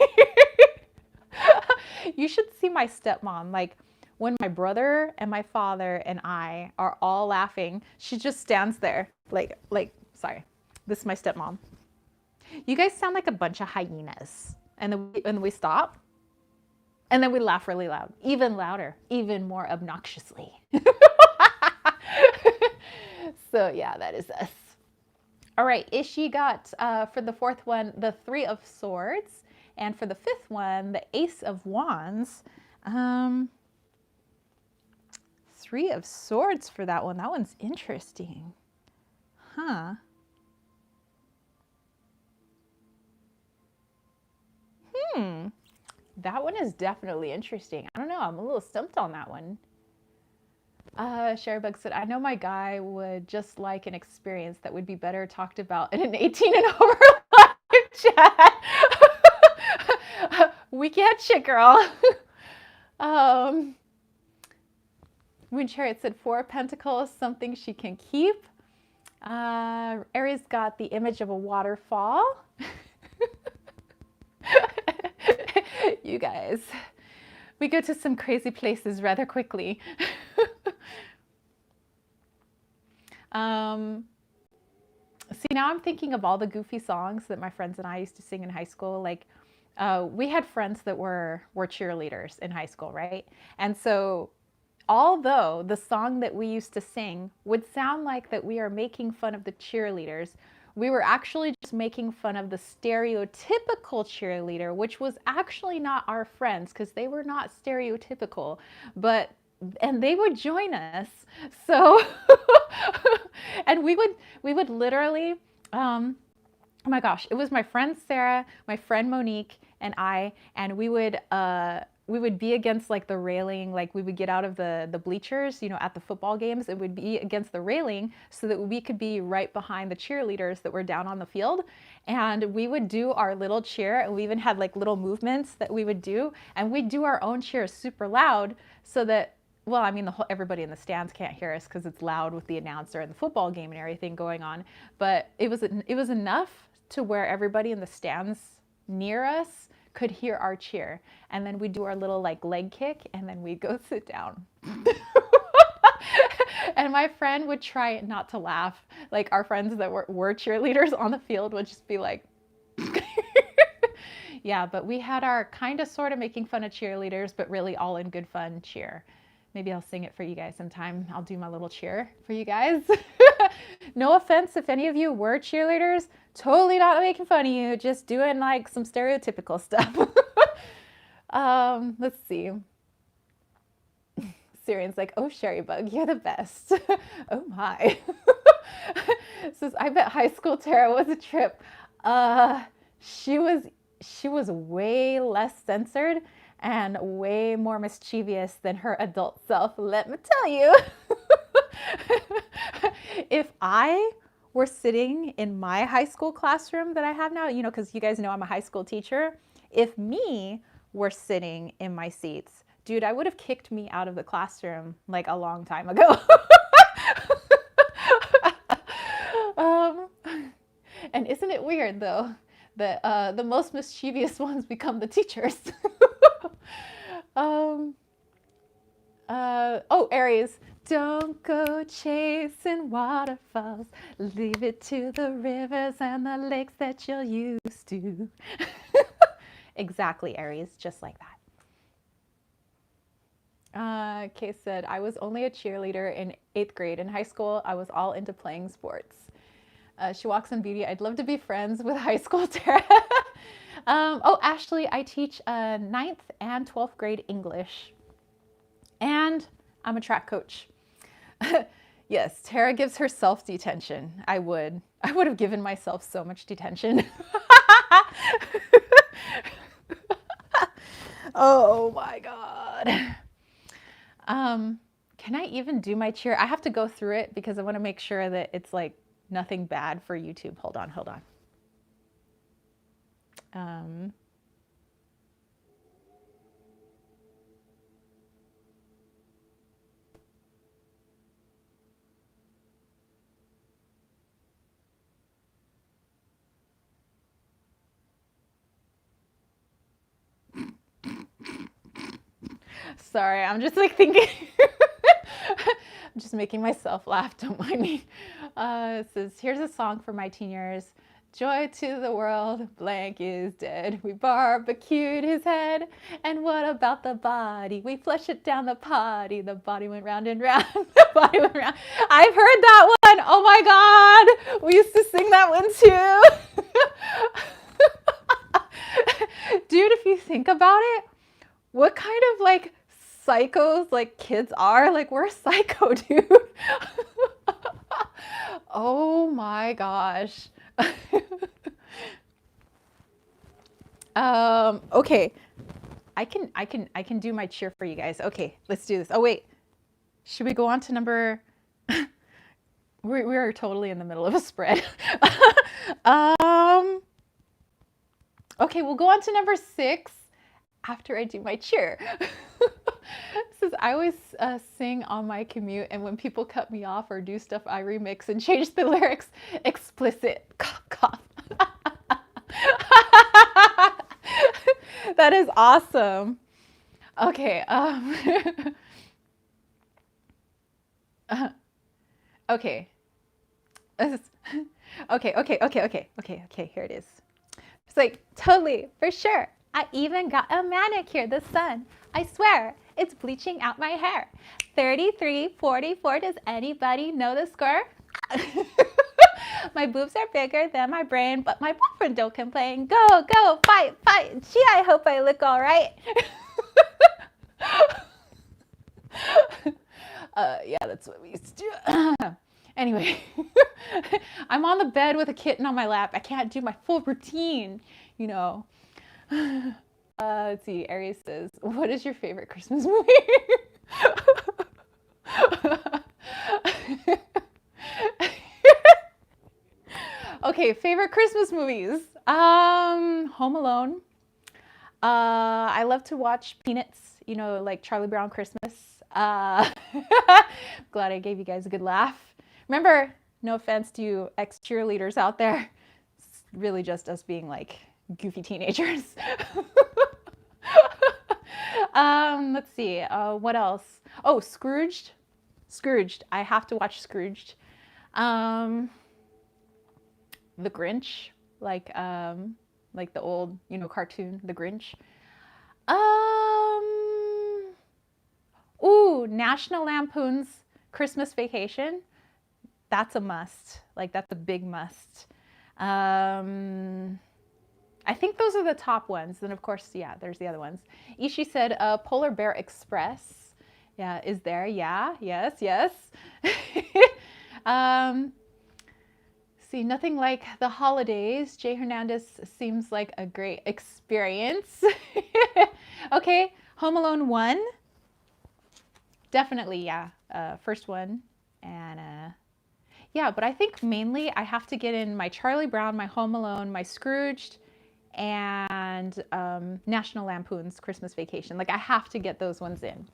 Speaker 1: You should see my stepmom. Like when my brother and my father and I are all laughing, she just stands there like, sorry, this is my stepmom. You guys sound like a bunch of hyenas. And then we stop. And then we laugh really loud, even louder, even more obnoxiously. So yeah, that is us. All right, Ishi got, for the fourth one, the Three of Swords. And for the fifth one, the Ace of Wands. Three of Swords for that one. That one's interesting. Huh. That one is definitely interesting. I don't know. I'm a little stumped on that one. Sherrybug said, I know my guy would just like an experience that would be better talked about in an 18 and over live chat. We get you, girl. Moon Chariot said, 4 of Pentacles, something she can keep. Aries got the image of a waterfall. You guys, we go to some crazy places rather quickly. See, now I'm thinking of all the goofy songs that my friends and I used to sing in high school. Like, we had friends that were cheerleaders in high school, right? And so although the song that we used to sing would sound like that we are making fun of the cheerleaders, we were actually just making fun of the stereotypical cheerleader, which was actually not our friends because they were not stereotypical, and they would join us. So, and we would literally, oh my gosh, it was my friend Sarah, my friend Monique, and I, and we would be against like the railing, like we would get out of the bleachers, you know, at the football games, it would be against the railing so that we could be right behind the cheerleaders that were down on the field. And we would do our little cheer, and we even had like little movements that we would do, and we'd do our own cheer super loud so that, well, I mean, everybody in the stands can't hear us because it's loud with the announcer and the football game and everything going on. But it was enough to where everybody in the stands near us could hear our cheer. And then we'd do our little like leg kick and then we'd go sit down. And my friend would try not to laugh. Like our friends that were cheerleaders on the field would just be like, yeah, but we had our kind of sort of making fun of cheerleaders, but really all in good fun cheer. Maybe I'll sing it for you guys sometime. I'll do my little cheer for you guys. No offense if any of you were cheerleaders. Totally not making fun of you. Just doing like some stereotypical stuff. Let's see. Syrian's like, oh, Sherry Bug, you're the best. Oh my. Says, I bet high school Tara was a trip. She was way less censored and way more mischievous than her adult self, let me tell you. If I were sitting in my high school classroom that I have now, you know, because you guys know I'm a high school teacher, if me were sitting in my seats, dude, I would have kicked me out of the classroom like a long time ago. And isn't it weird though that the most mischievous ones become the teachers? Oh, Aries, don't go chasing waterfalls. Leave it to the rivers and the lakes that you're used to. Exactly, Aries, just like that. Kay said, I was only a cheerleader in 8th grade. In high school, I was all into playing sports. She walks in beauty. I'd love to be friends with high school Tara. Oh, Ashley, I teach 9th and 12th grade English. And I'm a track coach. Yes, Tara gives herself detention. I would have given myself so much detention. Oh my God. Can I even do my cheer? I have to go through it because I want to make sure that it's like nothing bad for YouTube. Hold on. Sorry, I'm just like thinking. I'm just making myself laugh, don't mind me. It says, here's a song for my teen years. Joy to the world, blank is dead. We barbecued his head. And what about the body? We flushed it down the potty. The body went round and round. The body went round. I've heard that one. Oh my God. We used to sing that one too. Dude, if you think about it, what kind of like psychos like kids are? Like we're psycho, dude. Oh my gosh. Okay. I can do my cheer for you guys. Okay, let's do this. Oh wait. Should we go on to number we are totally in the middle of a spread. Okay, we'll go on to number 6 after I do my cheer. Says, I always sing on my commute, and when people cut me off or do stuff, I remix and change the lyrics explicit. Cough, cough. That is awesome. Okay. Okay. Okay. Here it is. It's like, totally, for sure. I even got a manicure, the sun. I swear, it's bleaching out my hair. 33:44, does anybody know the score? My boobs are bigger than my brain, but my boyfriend don't complain. Go, go, fight, fight. Gee, I hope I look all right. Yeah, that's what we used to do. Anyway, I'm on the bed with a kitten on my lap. I can't do my full routine, you know. Let's see, Aries says, what is your favorite Christmas movie? Okay, favorite Christmas movies. Home Alone. I love to watch Peanuts, you know, like Charlie Brown Christmas. Glad I gave you guys a good laugh. Remember, no offense to you ex-cheerleaders out there, it's really just us being like goofy teenagers. Let's see. What else? Oh, Scrooged. Scrooged. I have to watch Scrooged. The Grinch, like the old, cartoon, The Grinch. Ooh, National Lampoon's Christmas Vacation. That's a must. Like, that's a big must. I think those are the top ones. Then, of course, yeah, there's the other ones. Ishi said, Polar Bear Express. Yeah, is there? Yeah, yes, yes. See, nothing like the holidays. Jay Hernandez seems like a great experience. Okay, Home Alone 1. Definitely, yeah. First one. And yeah, but I think mainly I have to get in my Charlie Brown, my Home Alone, my Scrooged, and National Lampoon's Christmas Vacation. Like, I have to get those ones in.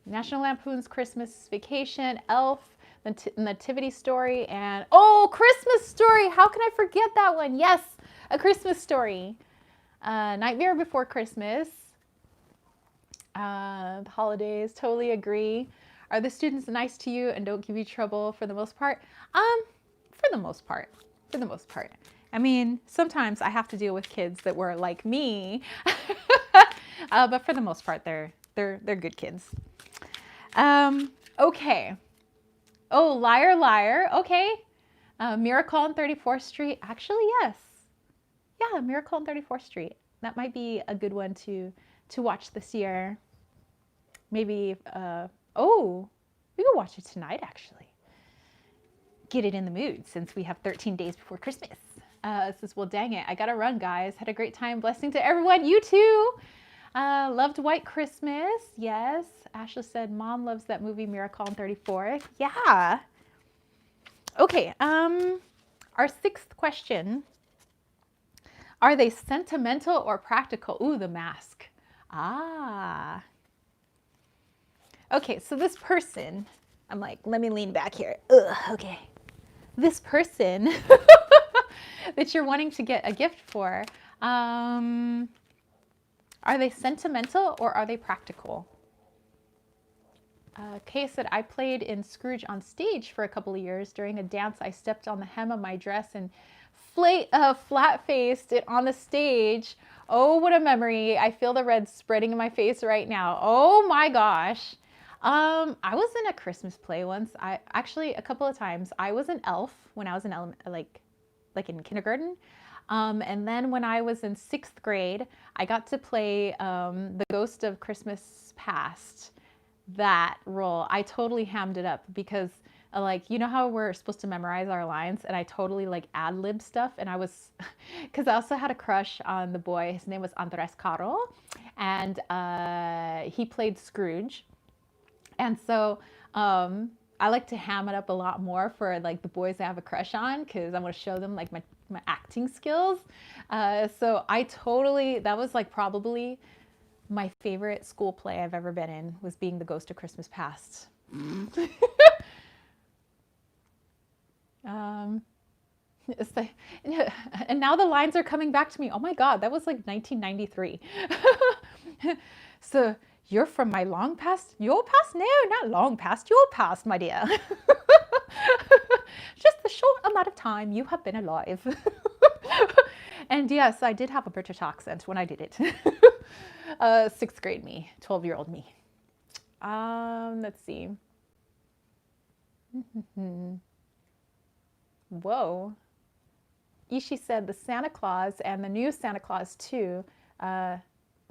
Speaker 1: National Lampoon's Christmas Vacation, Elf, the Nativity Story, and Christmas Story. How can I forget that one? Yes, A Christmas Story. Nightmare Before Christmas. The holidays, totally agree. Are the students nice to you and don't give you trouble for the most part? For the most part. For the most part. I mean, sometimes I have to deal with kids that were like me, but for the most part, they're good kids. Okay. Oh, Liar, Liar. Okay. Miracle on 34th Street. Actually, yes. Yeah, Miracle on 34th Street. That might be a good one to watch this year. Maybe, we can watch it tonight, actually. Get it in the mood since we have 13 days before Christmas. Says, well, dang it. I gotta run, guys. Had a great time. Blessing to everyone. You too. Loved White Christmas. Yes. Ashley said, Mom loves that movie, Miracle on 34th. Yeah. Okay. Our sixth question. Are they sentimental or practical? Ooh, the mask. Ah. Okay, so this person, I'm like, let me lean back here. Ugh, okay. This person that you're wanting to get a gift for, are they sentimental or are they practical? Kay said, I played in Scrooge on stage for a couple of years. During a dance, I stepped on the hem of my dress and flat-faced it on the stage. Oh, what a memory. I feel the red spreading in my face right now. Oh my gosh. I was in a Christmas play once. A couple of times. I was an elf when I was in in kindergarten. And then when I was in 6th grade, I got to play the Ghost of Christmas Past. That role, I totally hammed it up because you know how we're supposed to memorize our lines, and I totally ad-lib stuff, and I was, because I also had a crush on the boy. His name was Andres Caro, and he played Scrooge. And so I like to ham it up a lot more for the boys I have a crush on, because I want to show them my acting skills. So that was probably my favorite school play I've ever been in, was being the Ghost of Christmas Past. And now the lines are coming back to me. Oh my God, that was 1993. So, you're from my long past? Your past? No, not long past. Your past, my dear. Just the short amount of time you have been alive. And yes, I did have a British accent when I did it. 6th grade me, 12-year-old me. Let's see. Whoa. Ishi said the Santa Claus and the new Santa Claus 2.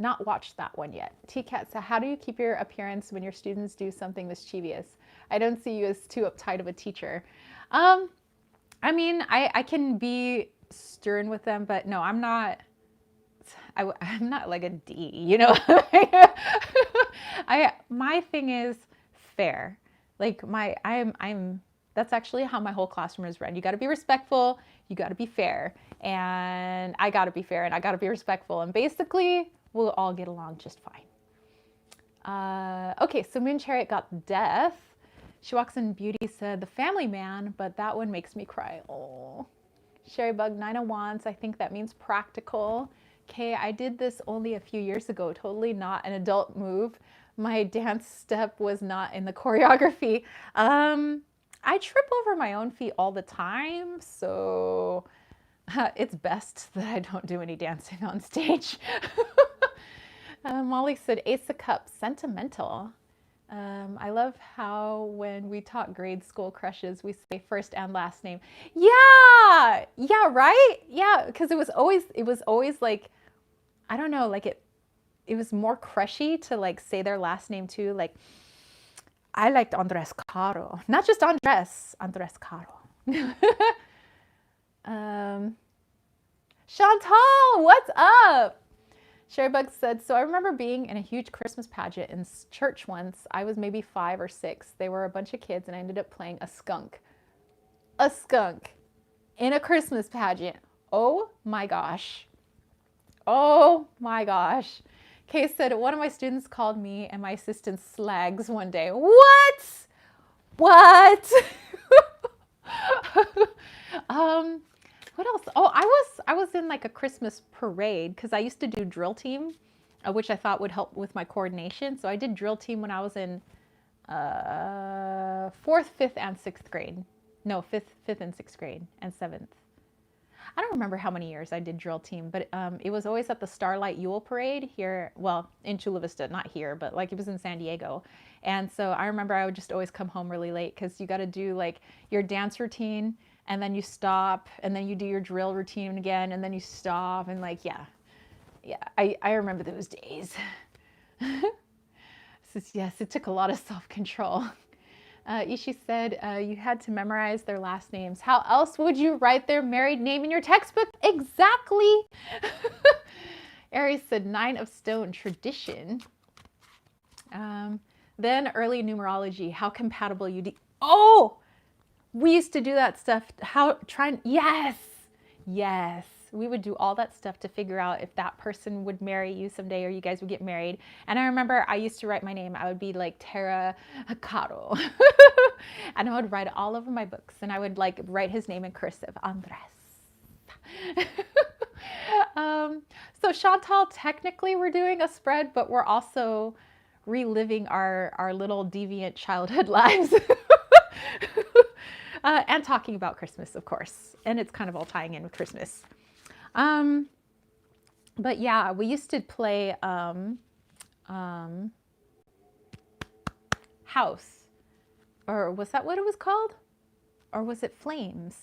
Speaker 1: Not watched that one yet. T-Cat said, how do you keep your appearance when your students do something mischievous? I don't see you as too uptight of a teacher. I mean, I can be stern with them, but no, I'm not. I'm not like a D, you know. My thing is fair. That's actually how my whole classroom is run. You got to be respectful, you got to be fair, and I got to be fair, and I got to be respectful, and basically we'll all get along just fine. Okay, so Moon Chariot got Death. She Walks in Beauty said The Family Man, but that one makes me cry. Oh, Sherry Bug, 9 of Wands. I think that means practical. Okay, I did this only a few years ago. Totally not an adult move. My dance step was not in the choreography. I trip over my own feet all the time, so it's best that I don't do any dancing on stage. Molly said, Ace of Cups, sentimental. I love how when we taught grade school crushes, we say first and last name. Yeah, yeah, right? Yeah, because it was always like, I don't know, like it was more crushy to like say their last name too. Like, I liked Andres Caro, not just Andres Caro. Chantal, what's up? Sherrybug said, so I remember being in a huge Christmas pageant in church once. I was maybe 5 or 6. They were a bunch of kids and I ended up playing a skunk. A skunk in a Christmas pageant. Oh my gosh. Oh my gosh. Kay said, one of my students called me and my assistant slags one day. What? What? What else? Oh, I was in like a Christmas parade because I used to do drill team, which I thought would help with my coordination. So I did drill team when I was in 4th, 5th, and 6th grade. No, 5th and 6th grade and 7th. I don't remember how many years I did drill team, but it was always at the Starlight Yule Parade here, well, in Chula Vista, not here, but like it was in San Diego. And so I remember I would just always come home really late because you got to do like your dance routine and then you stop and then you do your drill routine again and then you stop and like, yeah, I remember those days. Yes, it took a lot of self-control. Ishi said you had to memorize their last names. How else would you write their married name in your textbook? Exactly. Aries said 9 of Stone, tradition. Then early numerology, how compatible you do. Oh, we used to do that stuff. Yes. We would do all that stuff to figure out if that person would marry you someday or you guys would get married. And I remember I used to write my name. I would be like Tara Caro. And I would write it all over my books. And I would like write his name in cursive, Andres. So Chantal, technically we're doing a spread, but we're also reliving our little deviant childhood lives. And talking about Christmas, of course. And it's kind of all tying in with Christmas. But yeah, we used to play House. Or was that what it was called? Or was it Flames?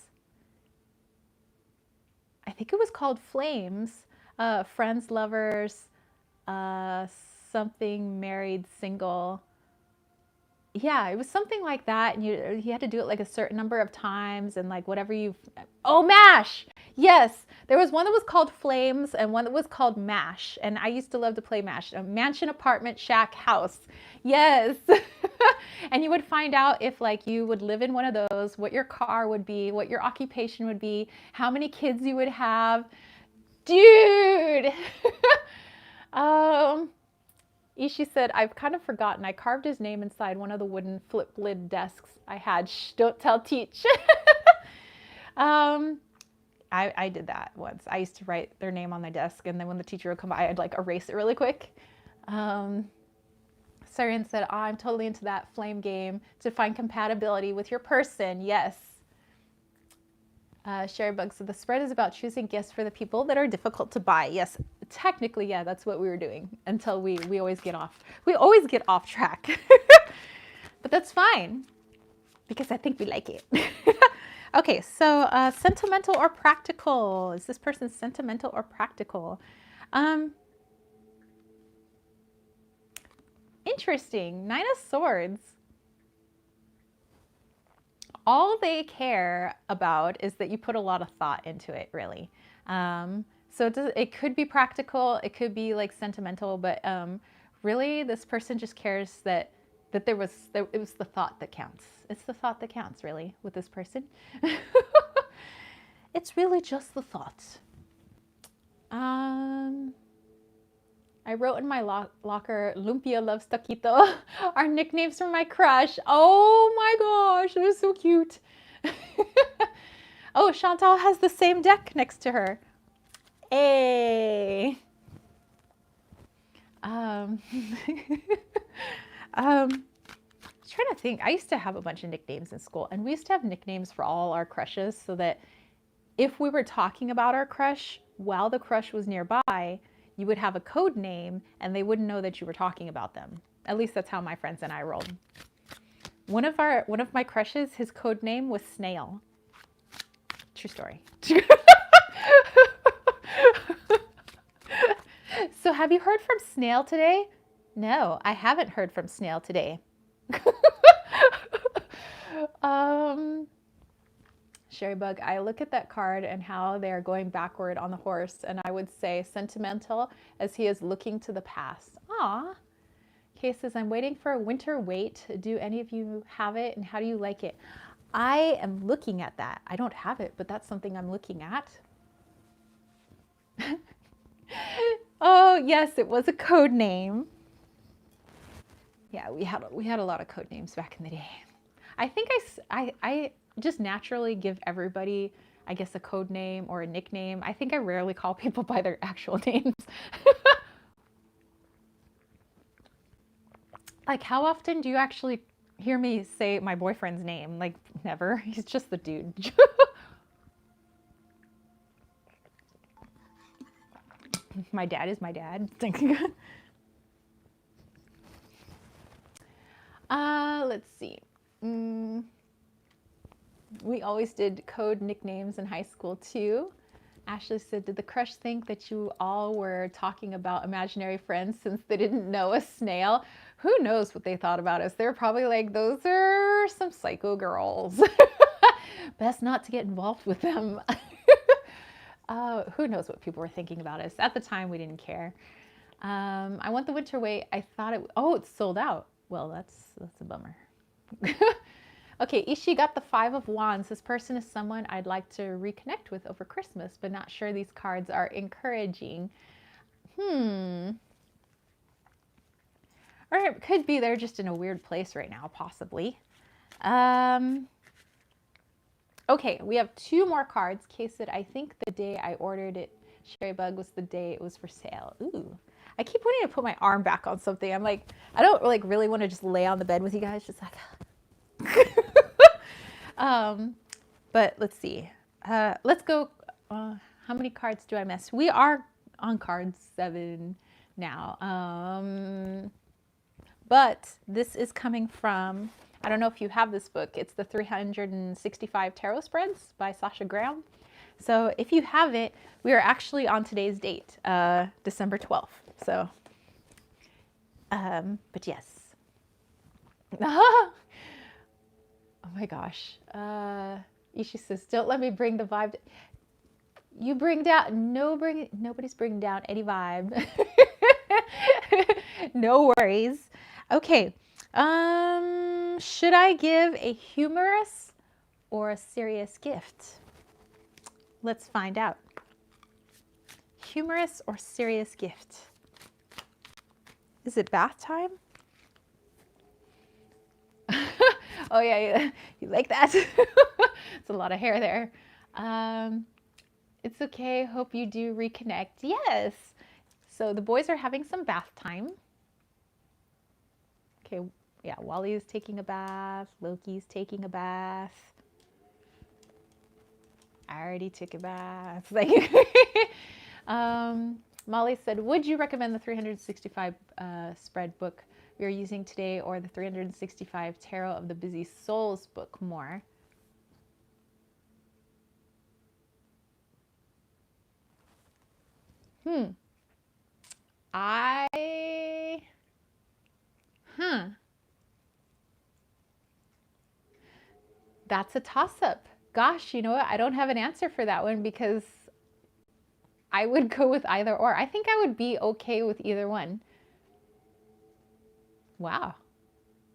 Speaker 1: I think it was called Flames. Friends, lovers, something, married, single. Yeah, it was something like that, and you had to do it like a certain number of times, and like whatever you. Oh, MASH! Yes, there was one that was called Flames, and one that was called MASH, and I used to love to play MASH. A mansion, apartment, shack, house. Yes, and you would find out if like you would live in one of those, what your car would be, what your occupation would be, how many kids you would have, dude. Ishi said, I've kind of forgotten. I carved his name inside one of the wooden flip lid desks I had. Shh, don't tell Teach. I did that once. I used to write their name on my desk, and then when the teacher would come by, I'd like erase it really quick. Siren said, oh, I'm totally into that flame game to find compatibility with your person. Yes. Sherrybug said, the spread is about choosing gifts for the people that are difficult to buy. Yes, technically, yeah, that's what we were doing until we always get off. We always get off track. But that's fine because I think we like it. Okay, so sentimental or practical? Is this person sentimental or practical? Interesting. 9 of Swords. All they care about is that you put a lot of thought into it, really. So it could be practical, it could be like sentimental, but really this person just cares that it was the thought that counts. It's the thought that counts, really, with this person. It's really just the thought. I wrote in my locker, Lumpia loves Taquito. Our nicknames from my crush. Oh my gosh, that is so cute. Oh, Chantal has the same deck next to her. Hey. um, I was trying to think. I used to have a bunch of nicknames in school, and we used to have nicknames for all our crushes so that if we were talking about our crush while the crush was nearby, you would have a code name and they wouldn't know that you were talking about them. At least that's how my friends and I rolled. One of my crushes, his code name was Snail. True story. So have you heard from Snail today? No, I haven't heard from Snail today. Sherrybug, I look at that card and how they're going backward on the horse, and I would say sentimental as he is looking to the past. Aw. Kay says, I'm waiting for a winter weight. Do any of you have it, and how do you like it? I am looking at that. I don't have it, but that's something I'm looking at. Oh, yes, it was a code name. Yeah, we had a lot of code names back in the day. I think I just naturally give everybody, I guess, a code name or a nickname. I think I rarely call people by their actual names. Like, how often do you actually hear me say my boyfriend's name? Like, never. He's just the dude. My dad is my dad. Let's see. We always did code nicknames in high school too. Ashley said, did the crush think that you all were talking about imaginary friends since they didn't know a snail? Who knows what they thought about us? They're probably like, those are some psycho girls. Best not to get involved with them. Who knows what people were thinking about us. At the time, we didn't care. I want the winter weight. I thought it, oh, it's sold out. Well, that's a bummer. Okay, Ishi got the 5 of Wands. This person is someone I'd like to reconnect with over Christmas, but not sure these cards are encouraging. Or it could be they're just in a weird place right now, possibly. Okay, we have 2 more cards. Kay said, I think the day I ordered it, Sherrybug, was the day it was for sale. Ooh. I keep wanting to put my arm back on something. I'm like, I don't like really want to just lay on the bed with you guys, just like... but let's see. Let's go. How many cards do I miss? We are on card 7 now. But this is coming from, I don't know if you have this book. It's the 365 Tarot Spreads by Sasha Graham. So if you have it, we are actually on today's date, December 12th. So, but yes. Oh my gosh. Ishi says, don't let me bring the vibe. You bring down, nobody's bringing down any vibe. No worries. Okay. Should I give a humorous or a serious gift? Let's find out. Humorous or serious gift? Is it bath time? Oh yeah, you like that? It's a lot of hair there. It's okay. Hope you do reconnect. Yes. So the boys are having some bath time. Okay. Yeah. Wally is taking a bath. Loki's taking a bath. I already took a bath. Like, Molly said, would you recommend the 365 spread book you're using today or the 365 Tarot of the Busy Souls book more? That's a toss-up. Gosh, you know what? I don't have an answer for that one because I would go with either or. I think I would be okay with either one. Wow.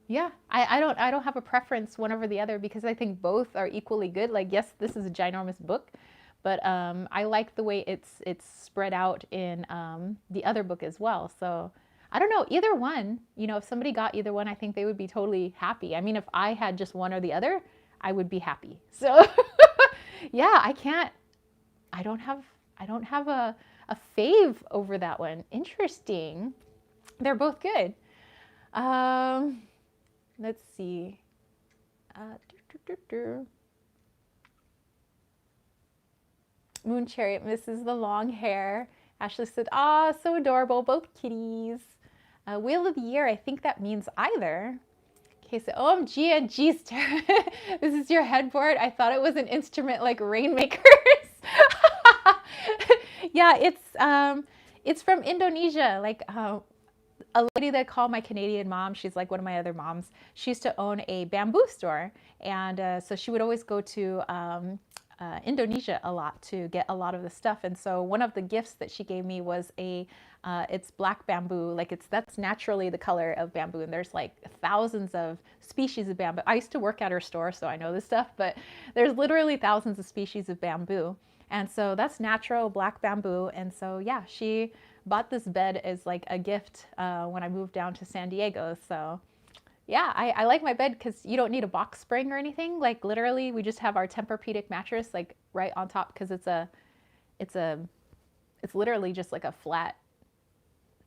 Speaker 1: Yeah, I don't have a preference one over the other because I think both are equally good. Like, yes, this is a ginormous book, but I like the way it's spread out in the other book as well. So I don't know, either one, you know, if somebody got either one, I think they would be totally happy. I mean, if I had just one or the other, I would be happy. So Yeah, I don't have a fave over that one. Interesting. They're both good. Let's see. Moon Chariot misses the long hair. Ashley said, ah, so adorable, both kitties. Wheel of the Year, I think that means either. Okay, so OMG and G-Star. This is your headboard? I thought it was an instrument like Rainmakers. Yeah, it's from Indonesia. Like a lady that I call my Canadian mom, she's like one of my other moms. She used to own a bamboo store. And so she would always go to Indonesia a lot to get a lot of the stuff. And so one of the gifts that she gave me was it's black bamboo. Like that's naturally the color of bamboo. And there's like thousands of species of bamboo. I used to work at her store, so I know this stuff, but there's literally thousands of species of bamboo. And so that's natural black bamboo. And so, yeah, she bought this bed as like a gift when I moved down to San Diego. So yeah, I like my bed because you don't need a box spring or anything. Like literally we just have our Tempur-Pedic mattress like right on top because it's literally just like a flat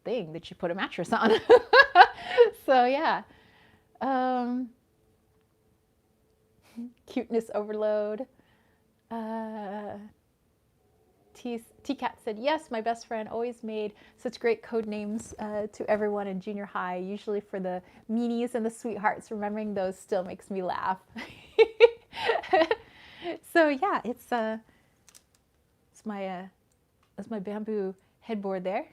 Speaker 1: thing that you put a mattress on. So yeah. Cuteness overload. T-Cat said, yes, my best friend always made such great code names to everyone in junior high, usually for the meanies and the sweethearts. Remembering those still makes me laugh. So yeah, it's my bamboo headboard there.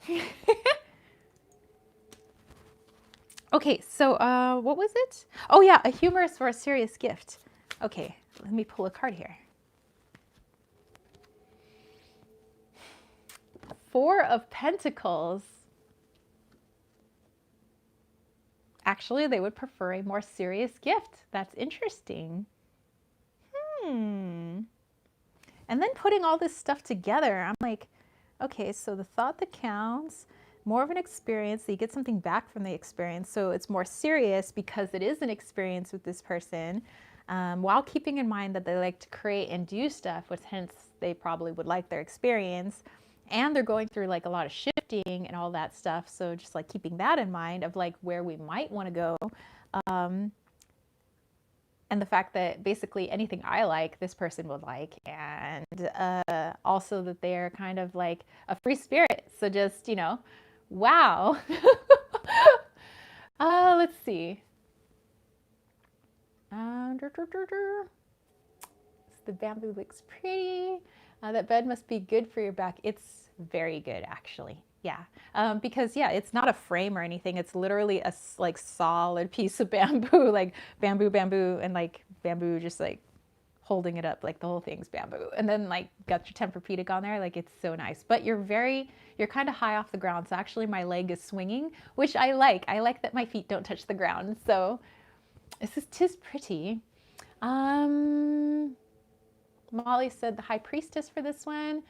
Speaker 1: Okay, so what was it? Oh yeah, a humorous or a serious gift. Okay, let me pull a card here. Four of Pentacles. Actually, they would prefer a more serious gift. That's interesting. And then putting all this stuff together, I'm like, okay, so the thought that counts, more of an experience, so you get something back from the experience. So it's more serious because it is an experience with this person, while keeping in mind that they like to create and do stuff, which hence they probably would like their experience. And they're going through like a lot of shifting and all that stuff. So just like keeping that in mind of like where we might want to go. And the fact that basically anything I like, this person would like. And also that they're kind of like a free spirit. So just, you know, wow. Let's see. The bamboo looks pretty. That bed must be good for your back. It's very good, actually. Yeah, because yeah, it's not a frame or anything. It's literally a like solid piece of bamboo, like bamboo, and like bamboo just like holding it up, like the whole thing's bamboo. And then like got your Tempur-Pedic on there, like it's so nice. But you're kind of high off the ground. So actually my leg is swinging, which I like. I like that my feet don't touch the ground. So tis pretty. Molly said the High Priestess for this one.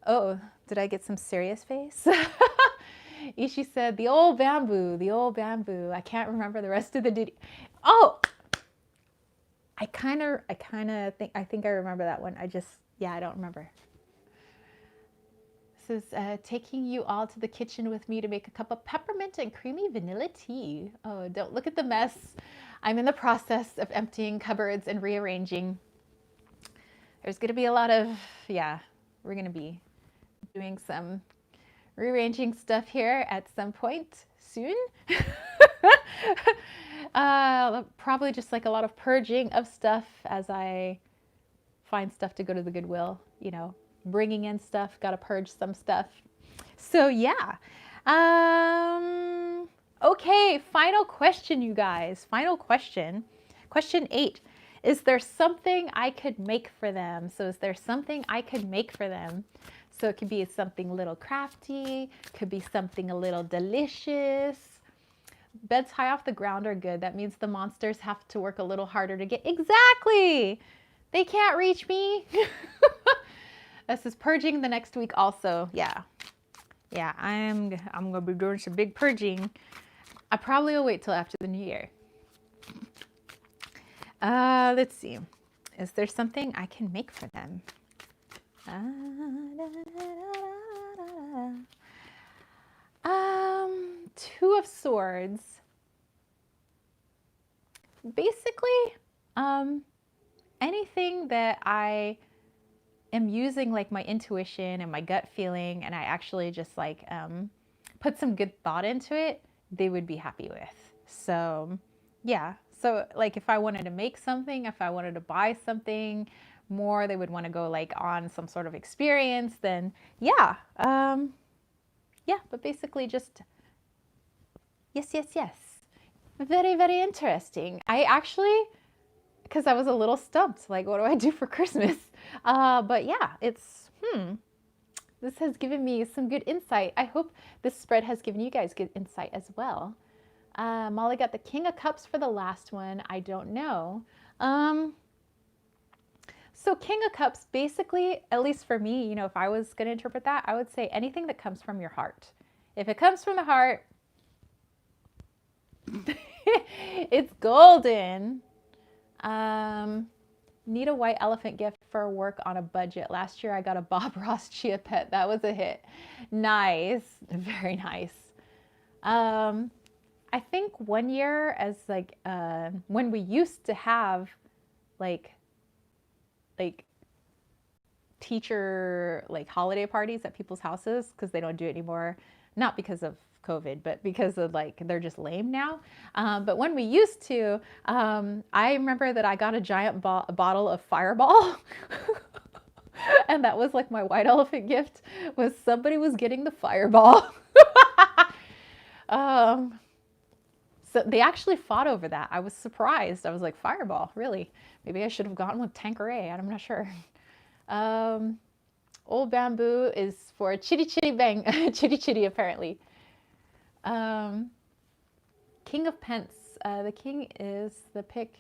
Speaker 1: Oh, did I get some serious face? Ishi said the old bamboo, the old bamboo. I can't remember the rest of the duty. Oh, I think I remember that one. I don't remember. This is taking you all to the kitchen with me to make a cup of peppermint and creamy vanilla tea. Oh, don't look at the mess. I'm in the process of emptying cupboards and rearranging. There's going to be a lot of, we're going to be doing some rearranging stuff here at some point soon. Probably just like a lot of purging of stuff as I find stuff to go to the Goodwill, you know, bringing in stuff, got to purge some stuff. So yeah. Okay, final question, you guys. Final question. Question 8. Is there something I could make for them? So is there something I could make for them? So it could be something a little crafty, could be something a little delicious. Beds high off the ground are good. That means the monsters have to work a little harder to get. Exactly! They can't reach me. This is purging the next week also. Yeah, I'm going to be doing some big purging. I probably will wait till after the new year. Let's see. Is there something I can make for them? Two of Swords. Basically, anything that I am using like my intuition and my gut feeling, and I actually just like put some good thought into it, they would be happy with. So yeah, so like if I wanted to make something, if I wanted to buy something more, they would want to go like on some sort of experience, then yeah. Yeah, but basically just yes, yes, yes. Very, very interesting. I actually, because I was a little stumped, like, what do I do for Christmas? But yeah, this has given me some good insight. I hope this spread has given you guys good insight as well. Molly got the King of Cups for the last one. I don't know. So King of Cups, basically, at least for me, you know, if I was going to interpret that, I would say anything that comes from your heart. If it comes from the heart, it's golden. Need a white elephant gift for work on a budget. Last year I got a Bob Ross chia pet. That was a hit. Nice. Very nice. I think one year as like when we used to have like teacher like holiday parties at people's houses, because they don't do it anymore, not because of COVID, but because of like they're just lame now. But when we used to, I remember that I got a giant bottle of Fireball. And that was like my white elephant gift, was somebody was getting the Fireball. So they actually fought over that. I was surprised. I was like, Fireball, really? Maybe I should have gone with Tanqueray. I'm not sure. Old Bamboo is for Chitty Chitty Bang. Chitty Chitty, apparently. King of Pence. The king is the pick.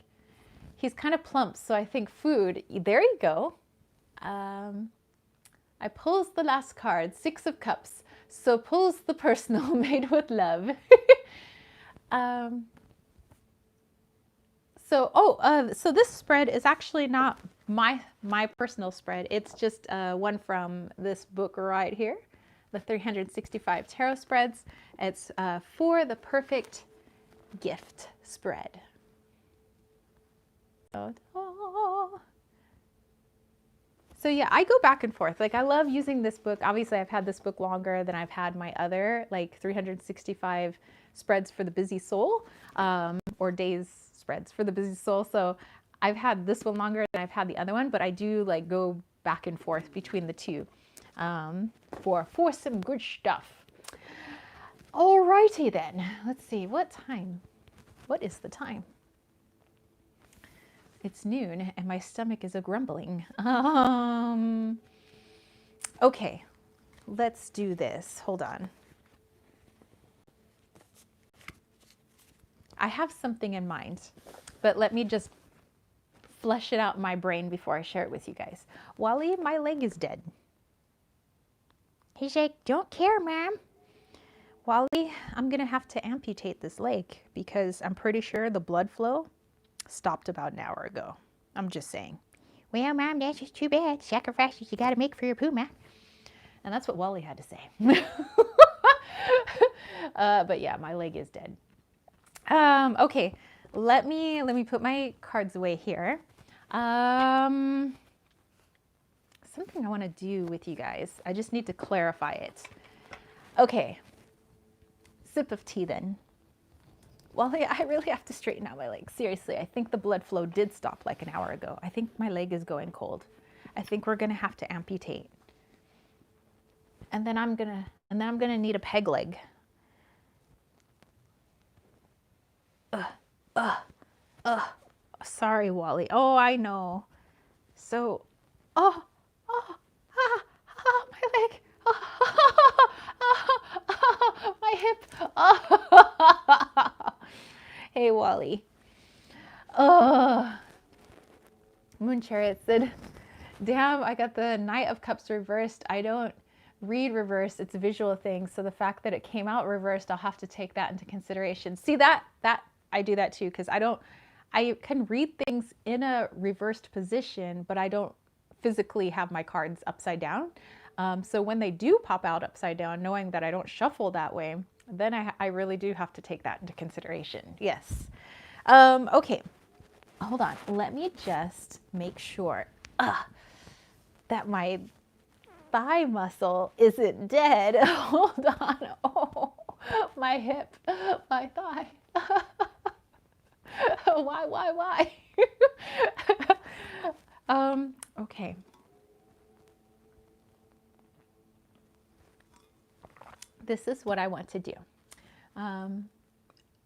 Speaker 1: He's kind of plump, so I think food. There you go. I pulls the last card, Six of Cups. So pulls the personal, made with love. So this spread is actually not my personal spread. It's just one from this book right here, the 365 Tarot Spreads. It's for the perfect gift spread. So yeah, I go back and forth. Like I love using this book. Obviously, I've had this book longer than I've had my other like 365 spreads for the busy soul, or days spreads for the busy soul. So I've had this one longer than I've had the other one, but I do like go back and forth between the two for some good stuff. Alrighty then, let's see, what time? What is the time? It's noon and my stomach is a grumbling. Okay, let's do this. Hold on. I have something in mind, but let me just flesh it out in my brain before I share it with you guys. Wally, my leg is dead. He's like, don't care, ma'am. Wally, I'm gonna have to amputate this leg because I'm pretty sure the blood flow stopped about an hour ago. I'm just saying. Well, ma'am, that's just too bad. Sacrifices you gotta make for your puma. And that's what Wally had to say. But yeah, my leg is dead. Okay, let me put my cards away here. Something I want to do with you guys. I just need to clarify it. Okay, sip of tea then. Well, I really have to straighten out my leg. Seriously, I think the blood flow did stop like an hour ago. I think my leg is going cold. I think we're gonna have to amputate. And then I'm gonna need a peg leg. Sorry, Wally. Oh, I know. So, my leg. My hip. Hey, Wally. Moon Chariot said, damn, I got the Knight of Cups reversed. I don't read reverse. It's a visual thing. So the fact that it came out reversed, I'll have to take that into consideration. See that I do that too, because I don't I can read things in a reversed position, but I don't physically have my cards upside down. So when they do pop out upside down, knowing that I don't shuffle that way, then I really do have to take that into consideration. Yes. Okay. Hold on. Let me just make sure that my thigh muscle isn't dead. Hold on. Oh, my hip, my thigh. Why? Okay. This is what I want to do.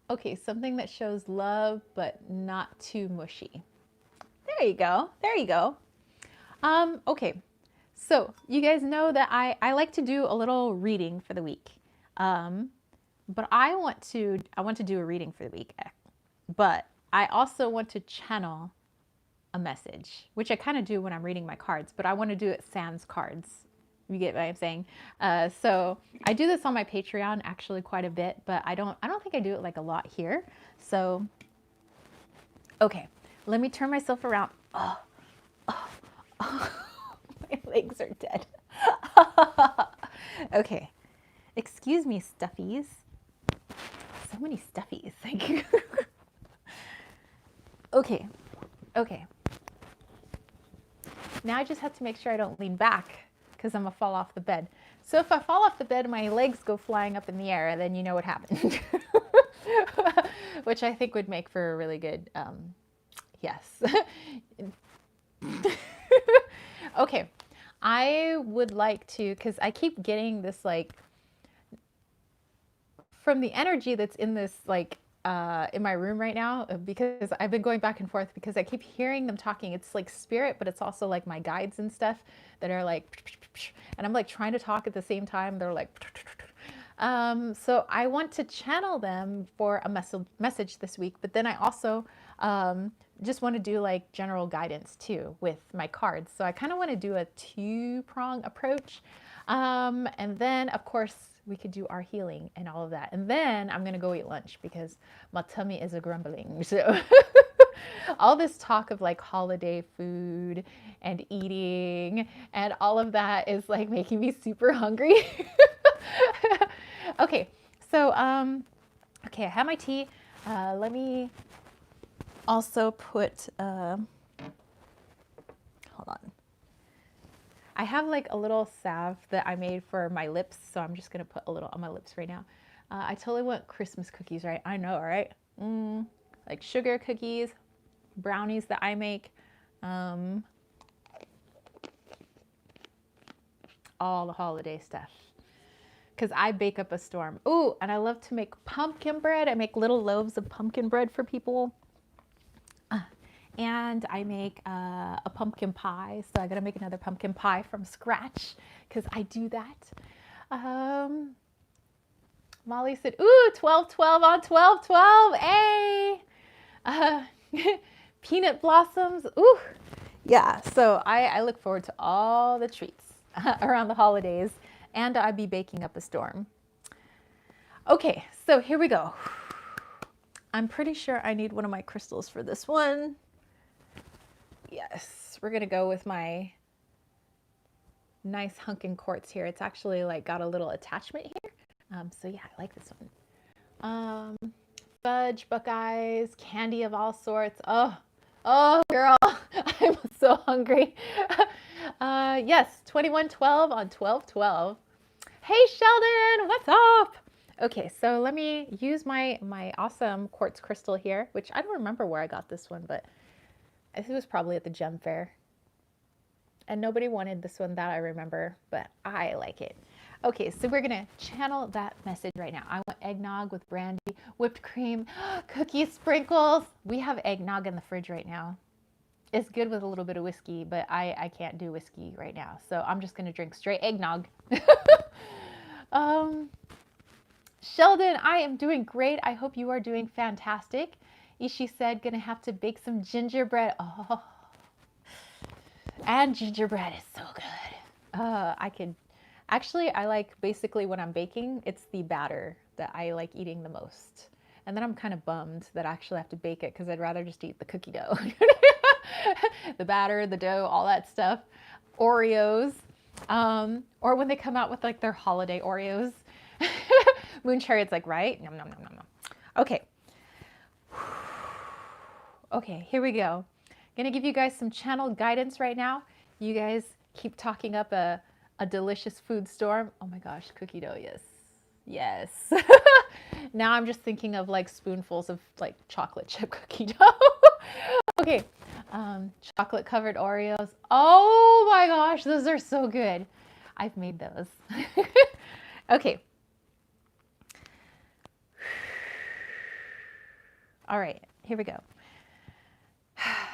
Speaker 1: Okay, something that shows love, but not too mushy. There you go. There you go. Okay, so you guys know that I like to do a little reading for the week. But I want to do a reading for the week. But I also want to channel a message, which I kind of do when I'm reading my cards, but I want to do it sans cards. You get what I'm saying? So I do this on my Patreon actually quite a bit, but I don't think I do it like a lot here. So, okay, let me turn myself around. Oh. My legs are dead. Okay, excuse me, stuffies. So many stuffies. Thank you. Okay. Now I just have to make sure I don't lean back because I'm gonna fall off the bed. So if I fall off the bed and my legs go flying up in the air, then you know what happened. Which I think would make for a really good, yes. Okay, I would like to, because I keep getting this like, from the energy that's in this like, in my room right now, because I've been going back and forth because I keep hearing them talking. It's like spirit, but it's also like my guides and stuff that are like, and I'm like trying to talk at the same time. They're like, so I want to channel them for a message this week, but then I also just want to do like general guidance too with my cards. So I kind of want to do a two-prong approach. And then of course we could do our healing and all of that. And then I'm going to go eat lunch because my tummy is a grumbling. So all this talk of like holiday food and eating and all of that is like making me super hungry. Okay. So, okay, I have my tea. Let me also put, hold on. I have like a little salve that I made for my lips, so I'm just gonna put a little on my lips right now. I totally want Christmas cookies, right? I know, right? Like sugar cookies, brownies that I make, all the holiday stuff. Because I bake up a storm. Ooh, and I love to make pumpkin bread. I make little loaves of pumpkin bread for people. And I make a pumpkin pie. So I gotta make another pumpkin pie from scratch because I do that. Molly said, ooh, 12/12 on 12/12. Hey! Peanut blossoms. Ooh. Yeah, so I look forward to all the treats around the holidays. And I'd be baking up a storm. Okay, so here we go. I'm pretty sure I need one of my crystals for this one. Yes, we're gonna go with my nice hunkin quartz here. It's actually like got a little attachment here. So yeah, I like this one. Fudge, buckeyes, candy of all sorts. Oh girl, I'm so hungry. Yes, 21/12 on 12/12. Hey Sheldon, what's up? Okay, so let me use my awesome quartz crystal here, which I don't remember where I got this one, but I think it was probably at the gem fair. And nobody wanted this one that I remember, but I like it. Okay, so we're gonna channel that message right now. I want eggnog with brandy, whipped cream, cookie sprinkles. We have eggnog in the fridge right now. It's good with a little bit of whiskey, but I can't do whiskey right now. So I'm just gonna drink straight eggnog. Sheldon, I am doing great. I hope you are doing fantastic. Ishi said, gonna have to bake some gingerbread. Oh, and gingerbread is so good. I like basically when I'm baking, it's the batter that I like eating the most. And then I'm kind of bummed that I actually have to bake it because I'd rather just eat the cookie dough. The batter, the dough, all that stuff. Oreos. Or when they come out with like their holiday Oreos. Moon Chariot's like, right? Nom, nom, nom, nom, nom. Okay. Okay, here we go. Gonna give you guys some channel guidance right now. You guys keep talking up a delicious food storm. Oh my gosh, cookie dough, yes. Yes. Now I'm just thinking of like spoonfuls of like chocolate chip cookie dough. Okay, chocolate covered Oreos. Oh my gosh, those are so good. I've made those. Okay. All right, here we go.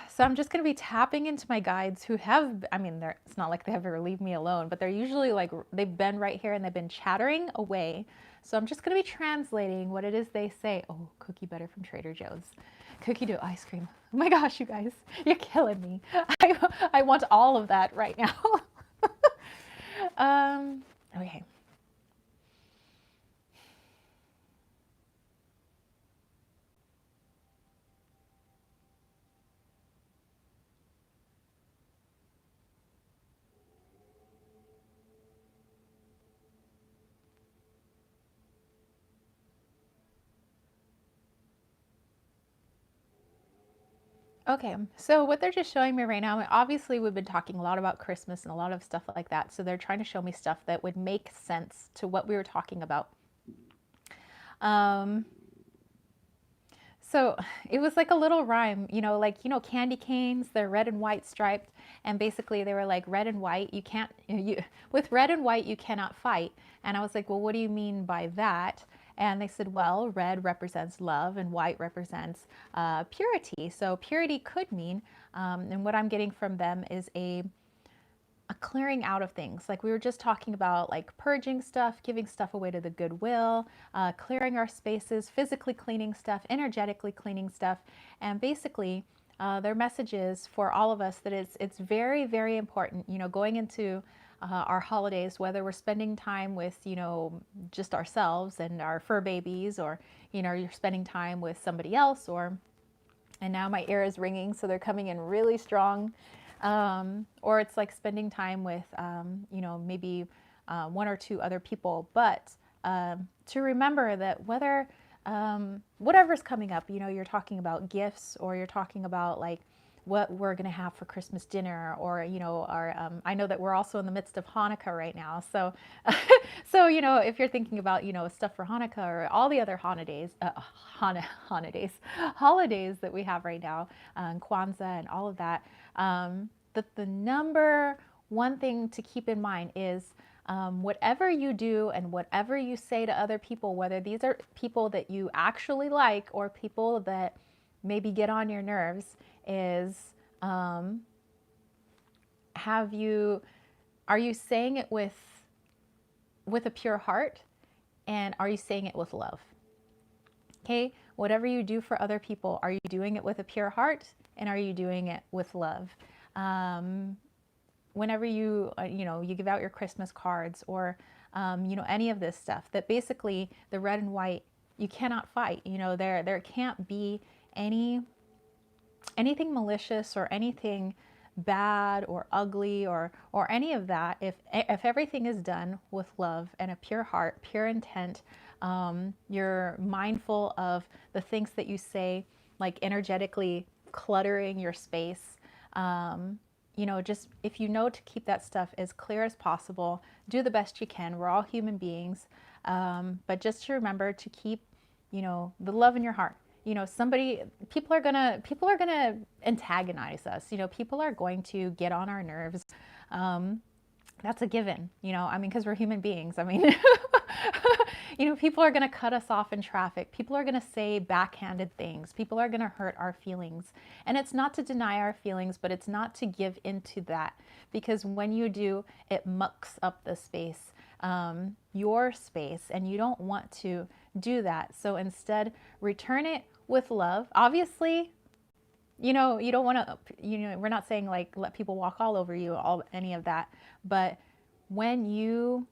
Speaker 1: So I'm just going to be tapping into my guides who have, I mean, it's not like they ever leave me alone, but they're usually like, they've been right here and they've been chattering away. So I'm just going to be translating what it is they say. Oh, cookie butter from Trader Joe's. Cookie dough ice cream. Oh my gosh, you guys, you're killing me. I want all of that right now. Okay. Okay, so what they're just showing me right now, obviously we've been talking a lot about Christmas and a lot of stuff like that. So they're trying to show me stuff that would make sense to what we were talking about. So it was like a little rhyme, like, candy canes, they're red and white striped. And basically they were like red and white, with red and white, you cannot fight. And I was like, well, what do you mean by that? And they said, well, red represents love and white represents purity. So purity could mean, and what I'm getting from them is a clearing out of things. Like we were just talking about, like purging stuff, giving stuff away to the goodwill, clearing our spaces, physically cleaning stuff, energetically cleaning stuff. And basically their message is for all of us that it's very, very important, going into our holidays, whether we're spending time with, just ourselves and our fur babies, or, you're spending time with somebody else, and now my ear is ringing, so they're coming in really strong. Or it's like spending time with, maybe one or two other people. But to remember that whether, whatever's coming up, you're talking about gifts, or you're talking about like what we're going to have for Christmas dinner, or, I know that we're also in the midst of Hanukkah right now. So, so, if you're thinking about, stuff for Hanukkah or all the other holidays that we have right now, Kwanzaa and all of that, the number one thing to keep in mind is whatever you do and whatever you say to other people, whether these are people that you actually like or people that maybe get on your nerves, is are you saying it with a pure heart, and are you saying it with love? Okay, whatever you do for other people, are you doing it with a pure heart, and are you doing it with love? Whenever you you give out your Christmas cards, or any of this stuff, that basically the red and white, you cannot fight. There can't be anything malicious or anything bad or ugly or any of that if everything is done with love and a pure heart, pure intent. You're mindful of the things that you say, like energetically cluttering your space. Just if to keep that stuff as clear as possible, do the best you can. We're all human beings, but just to remember to keep the love in your heart. People are gonna antagonize us. People are going to get on our nerves. That's a given, because we're human beings. People are gonna cut us off in traffic. People are gonna say backhanded things. People are gonna hurt our feelings. And it's not to deny our feelings, but it's not to give into that, because when you do, it mucks up the space, your space, and you don't want to do that. So instead, return it with love. Obviously, you don't want to, we're not saying like let people walk all over you, any of that. But when you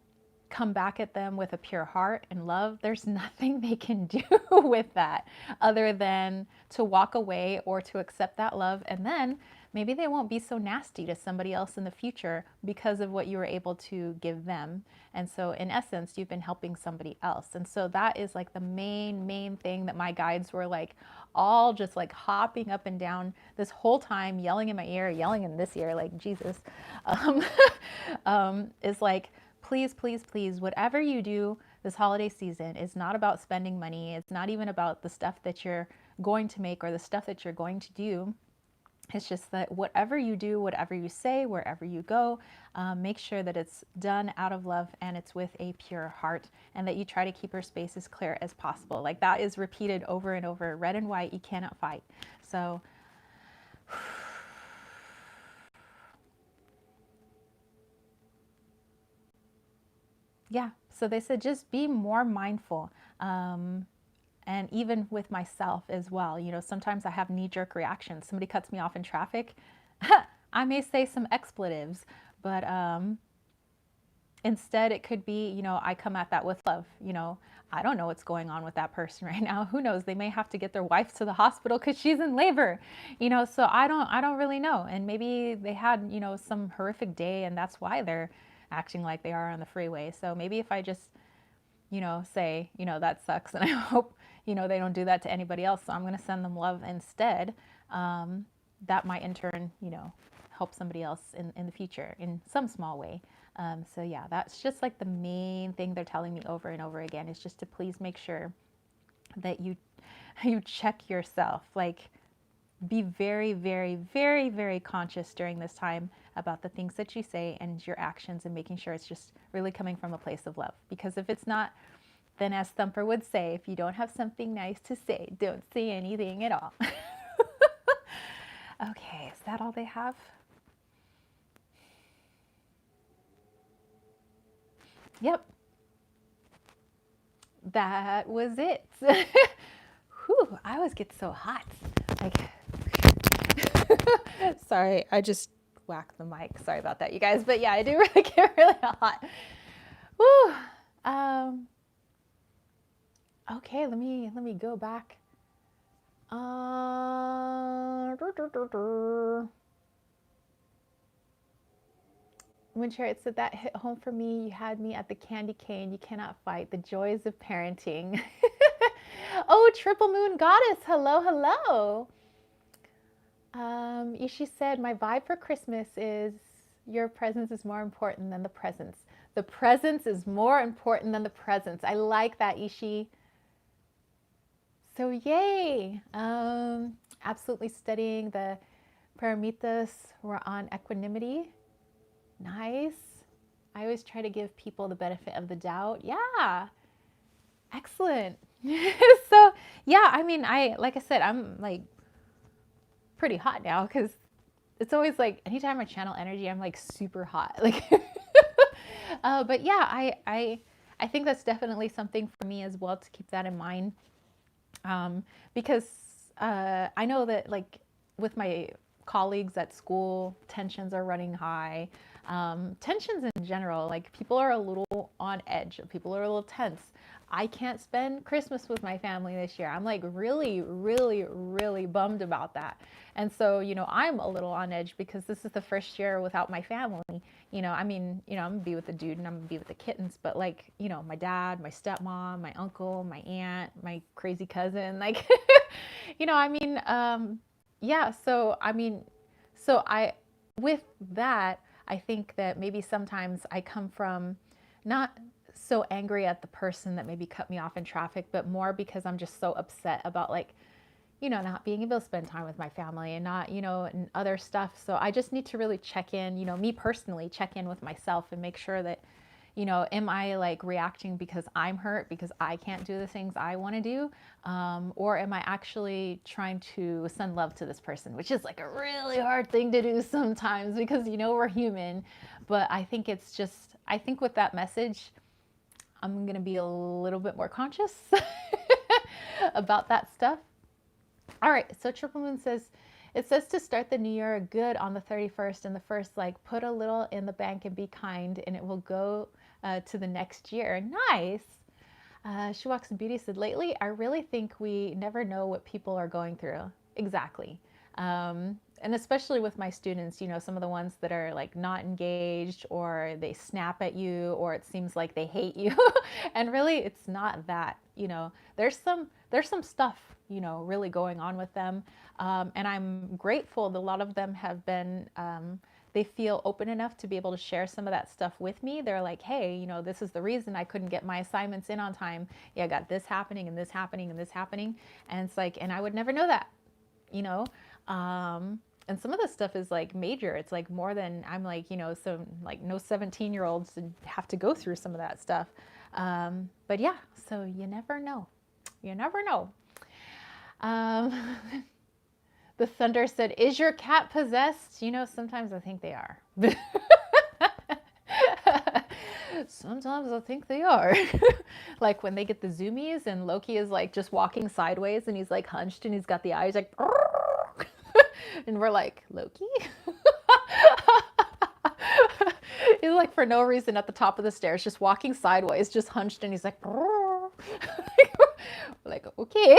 Speaker 1: come back at them with a pure heart and love, there's nothing they can do with that other than to walk away or to accept that love. And then maybe they won't be so nasty to somebody else in the future because of what you were able to give them. And so in essence, you've been helping somebody else. And so that is like the main thing that my guides were like all just like hopping up and down this whole time, yelling in my ear, yelling in this ear, like Jesus, is like, please, please, please, whatever you do this holiday season is not about spending money. It's not even about the stuff that you're going to make or the stuff that you're going to do. It's just that whatever you do, whatever you say, wherever you go, make sure that it's done out of love and it's with a pure heart, and that you try to keep your space as clear as possible. Like that is repeated over and over. Red and white, you cannot fight. So yeah, so they said just be more mindful. And even with myself as well, you know, sometimes I have knee-jerk reactions. Somebody cuts me off in traffic, I may say some expletives, but instead it could be, you know, I come at that with love. You know, I don't know what's going on with that person right now. Who knows? They may have to get their wife to the hospital because she's in labor, you know, so I don't really know. And maybe they had, you know, some horrific day and that's why they're acting like they are on the freeway. So maybe if I just, you know, say, you know, that sucks and I hope, you know, they don't do that to anybody else. So I'm going to send them love instead. That might in turn, you know, help somebody else in the future in some small way. So yeah, that's just like the main thing they're telling me over and over again is just to please make sure that you check yourself. Like be very, very, very, very conscious during this time about the things that you say and your actions, and making sure it's just really coming from a place of love. Because if it's not, then as Thumper would say, if you don't have something nice to say, don't say anything at all. Okay, is that all they have? Yep. That was it. Whew, I always get so hot. Like, sorry, I just whacked the mic. Sorry about that, you guys. But yeah, I do really get really hot. Whew. Okay, let me go back. When Chariot said that hit home for me, you had me at the candy cane. You cannot fight the joys of parenting. Oh, Triple Moon Goddess. Hello, hello. Ishi said, my vibe for Christmas is your presence is more important than the presents. The presence is more important than the presents. I like that, Ishi. So yay. Absolutely studying the paramitas. We're on equanimity. Nice. I always try to give people the benefit of the doubt. Yeah. Excellent. So yeah, I mean, like I said, I'm like pretty hot now because it's always like anytime I channel energy, I'm like super hot. Like, but yeah, I think that's definitely something for me as well to keep that in mind. Because I know that like with my colleagues at school, tensions are running high. Tensions in general, like people are a little on edge. People are a little tense. I can't spend Christmas with my family this year. I'm like really, really, really bummed about that. And so, you know, I'm a little on edge because this is the first year without my family. You know, I mean, you know, I'm gonna be with the dude and I'm gonna be with the kittens, but like, you know, my dad, my stepmom, my uncle, my aunt, my crazy cousin, like, you know, I mean, yeah, so, I mean, so with that, I think that maybe sometimes I come from not so angry at the person that maybe cut me off in traffic, but more because I'm just so upset about like, you know, not being able to spend time with my family and not, you know, and other stuff. So I just need to really check in, you know, me personally, check in with myself and make sure that, you know, am I like reacting because I'm hurt, because I can't do the things I want to do? Or am I actually trying to send love to this person, which is like a really hard thing to do sometimes because, you know, we're human. But I think it's just, I think with that message, I'm going to be a little bit more conscious about that stuff. All right. So Triple Moon says, it says to start the new year good on the 31st and the first, like put a little in the bank and be kind and it will go to the next year. Nice. She Walks in Beauty said, lately, I really think we never know what people are going through. Exactly. And especially with my students, you know, some of the ones that are like not engaged, or they snap at you, or it seems like they hate you. And really, it's not that, you know, there's some stuff, you know, really going on with them. And I'm grateful that a lot of them have been, they feel open enough to be able to share some of that stuff with me. They're like, hey, you know, this is the reason I couldn't get my assignments in on time. Yeah, I got this happening and this happening and this happening. And it's like, and I would never know that, you know? And some of the stuff is like major. It's like more than, I'm like, you know, so like no 17-year-olds have to go through some of that stuff. But yeah, so you never know. You never know. The Thunder said, is your cat possessed? You know, sometimes I think they are. Sometimes I think they are. Like when they get the zoomies and Loki is like just walking sideways and he's like hunched and he's got the eyes like, and we're like, Loki? He's like for no reason at the top of the stairs, just walking sideways, just hunched, and he's like, like, okay.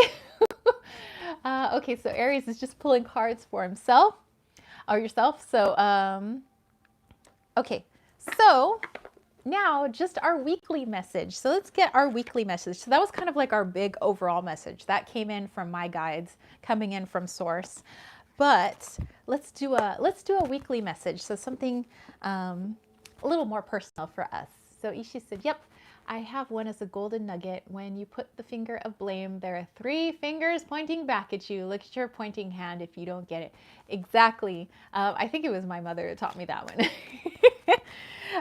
Speaker 1: Okay, so Aries is just pulling cards for himself or yourself. So, okay, so now just our weekly message. So let's get our weekly message. So that was kind of like our big overall message that came in from my guides, coming in from source. But let's do a weekly message. So something a little more personal for us. So Ishi said, yep, I have one as a golden nugget. When you put the finger of blame, there are 3 fingers pointing back at you. Look at your pointing hand if you don't get it. Exactly. I think it was my mother who taught me that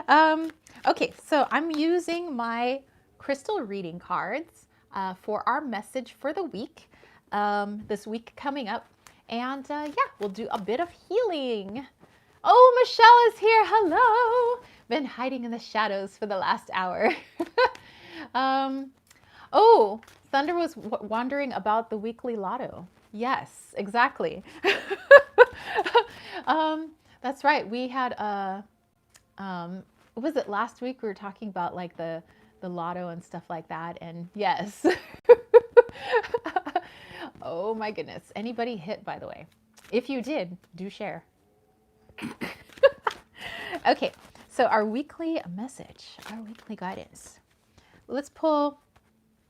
Speaker 1: one. Okay, so I'm using my crystal reading cards for our message for the week, this week coming up. And yeah, we'll do a bit of healing. Oh, Michelle is here. Hello. Been hiding in the shadows for the last hour. Oh, Thunder was wondering about the Weekly Lotto. Yes, exactly. That's right. We had was it last week we were talking about like the lotto and stuff like that, and yes. Oh my goodness. Anybody hit, by the way? If you did, do share. Okay, so our weekly message, our weekly guidance. We'll pull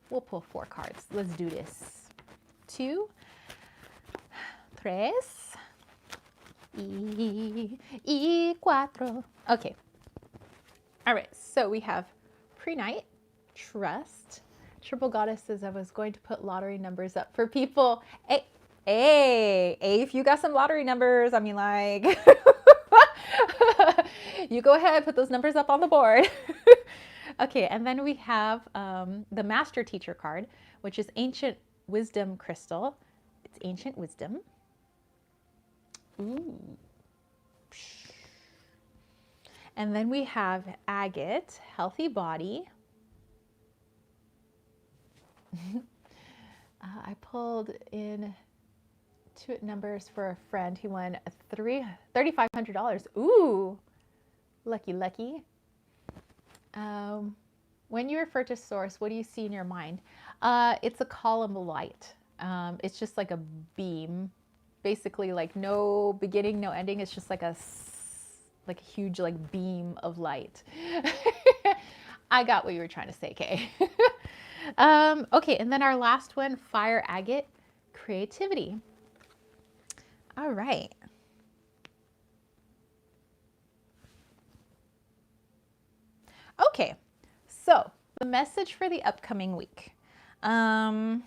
Speaker 1: 4 cards. Let's do this. 2, 3, y 4. Okay. All right, so we have pre-night, trust. Triple Goddess says I was going to put lottery numbers up for people. Hey, if you got some lottery numbers, I mean, like, you go ahead, put those numbers up on the board. Okay, and then we have the Master Teacher card, which is Ancient Wisdom Crystal. It's Ancient Wisdom. Ooh. And then we have Agate, Healthy Body. I pulled in 2 numbers for a friend. He won $3,500. Ooh, lucky, lucky. When you refer to source, what do you see in your mind? It's a column of light. It's just like a beam, basically like no beginning, no ending. It's just like a huge like beam of light. I got what you were trying to say, Kay. Okay, and then our last one, Fire Agate, Creativity. All right. Okay, so the message for the upcoming week. Number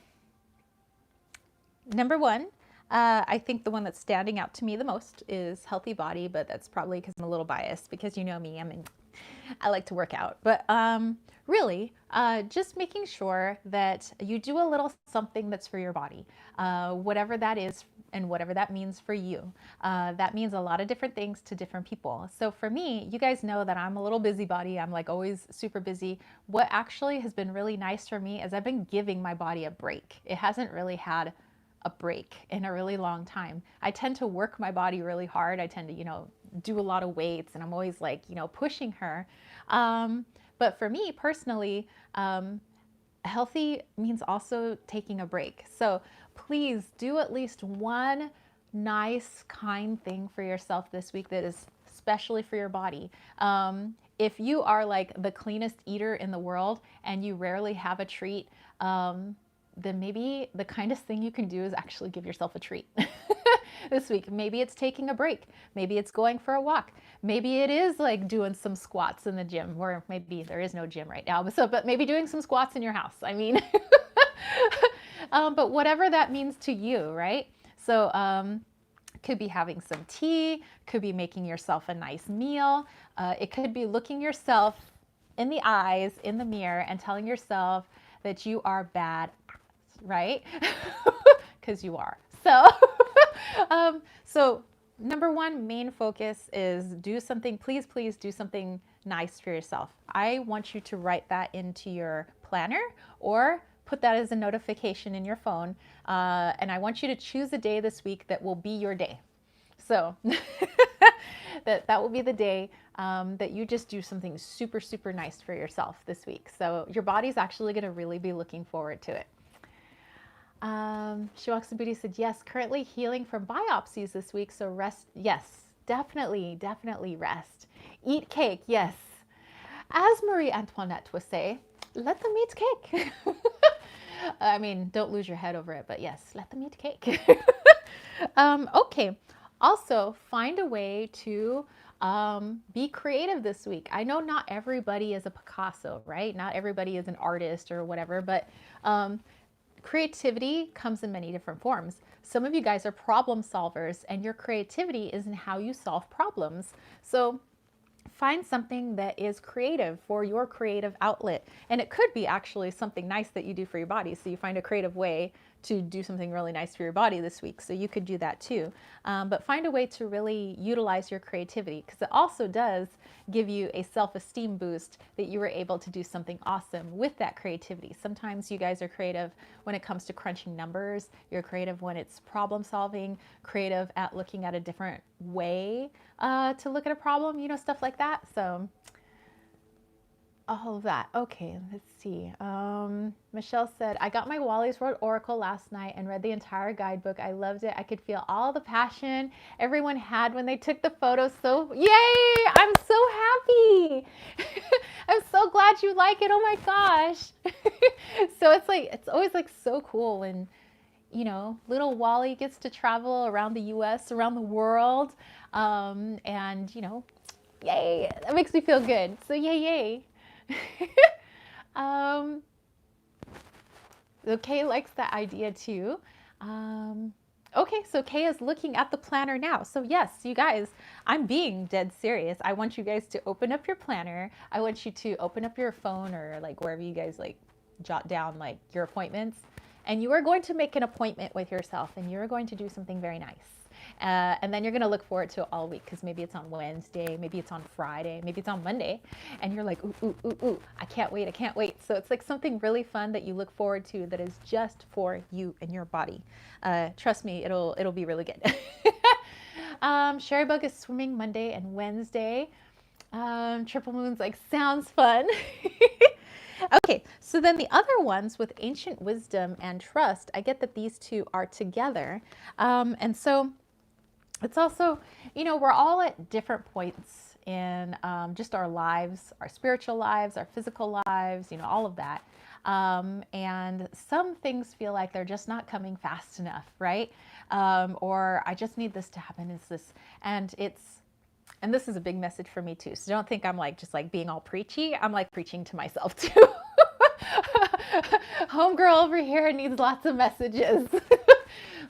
Speaker 1: 1, I think the one that's standing out to me the most is Healthy Body, but that's probably because I'm a little biased because you know me, I like to work out. But really, just making sure that you do a little something that's for your body, whatever that is and whatever that means for you. That means a lot of different things to different people. So for me, you guys know that I'm a little busybody. I'm like always super busy. What actually has been really nice for me is I've been giving my body a break. It hasn't really had a break in a really long time. I tend to work my body really hard. I tend to, do a lot of weights, and I'm always like, pushing her. But for me personally, healthy means also taking a break. So please do at least one nice, kind thing for yourself this week that is especially for your body. If you are like the cleanest eater in the world and you rarely have a treat, then maybe the kindest thing you can do is actually give yourself a treat this week. Maybe it's taking a break. Maybe it's going for a walk. Maybe it is like doing some squats in the gym, or maybe there is no gym right now. But maybe doing some squats in your house. I mean, but whatever that means to you, right? So, could be having some tea, could be making yourself a nice meal. It could be looking yourself in the eyes, in the mirror, and telling yourself that you are bad, right? Because you are. So, so number one main focus is do something, please do something nice for yourself. I want you to write that into your planner or put that as a notification in your phone. And I want you to choose a day this week that will be your day. So that will be the day that you just do something super, super nice for yourself this week. So your body's actually going to really be looking forward to it. She Walks the Booty said, yes, currently healing from biopsies this week. So rest. Yes, definitely rest. Eat cake. Yes. As Marie Antoinette would say, let them eat cake. I mean, don't lose your head over it, but yes, let them eat cake. Okay. Also, find a way to be creative this week. I know not everybody is a Picasso, right? Not everybody is an artist or whatever, but creativity comes in many different forms. Some of you guys are problem solvers, and your creativity is in how you solve problems. So find something that is creative for your creative outlet. And it could be actually something nice that you do for your body. So you find a creative way to do something really nice for your body this week. So you could do that too. But find a way to really utilize your creativity, because it also does give you a self-esteem boost that you were able to do something awesome with that creativity. Sometimes you guys are creative when it comes to crunching numbers. You're creative when it's problem solving, creative at looking at a different way to look at a problem, you know, stuff like that. So all of that. Okay, let's see. Michelle said, I got my Wally's World Oracle last night and read the entire guidebook. I loved it. I could feel all the passion everyone had when they took the photos. So yay! I'm so happy. I'm so glad you like it. Oh my gosh. So it's like, it's always like so cool when, you know, little Wally gets to travel around the US, around the world. And, you know, yay, that makes me feel good. So yay. So Kay likes that idea too. Okay, so Kay is looking at the planner now. So yes, you guys, I'm being dead serious. I want you guys to open up your planner. I want you to open up your phone or like wherever you guys like jot down like your appointments. And you are going to make an appointment with yourself and you're going to do something very nice. And then you're going to look forward to it all week, because maybe it's on Wednesday, maybe it's on Friday, maybe it's on Monday, and you're like, ooh, I can't wait. So it's like something really fun that you look forward to that is just for you and your body. Trust me, it'll be really good. Sherry Bug is swimming Monday and Wednesday. Triple Moon's like, sounds fun. Okay, so then the other ones with Ancient Wisdom and Trust, I get that these two are together. And so it's also, you know, we're all at different points in just our lives, our spiritual lives, our physical lives, you know, all of that. And some things feel like they're just not coming fast enough, right? Or I just need this to happen. And this is a big message for me too. So don't think I'm like just like being all preachy. I'm like preaching to myself too. Homegirl over here needs lots of messages.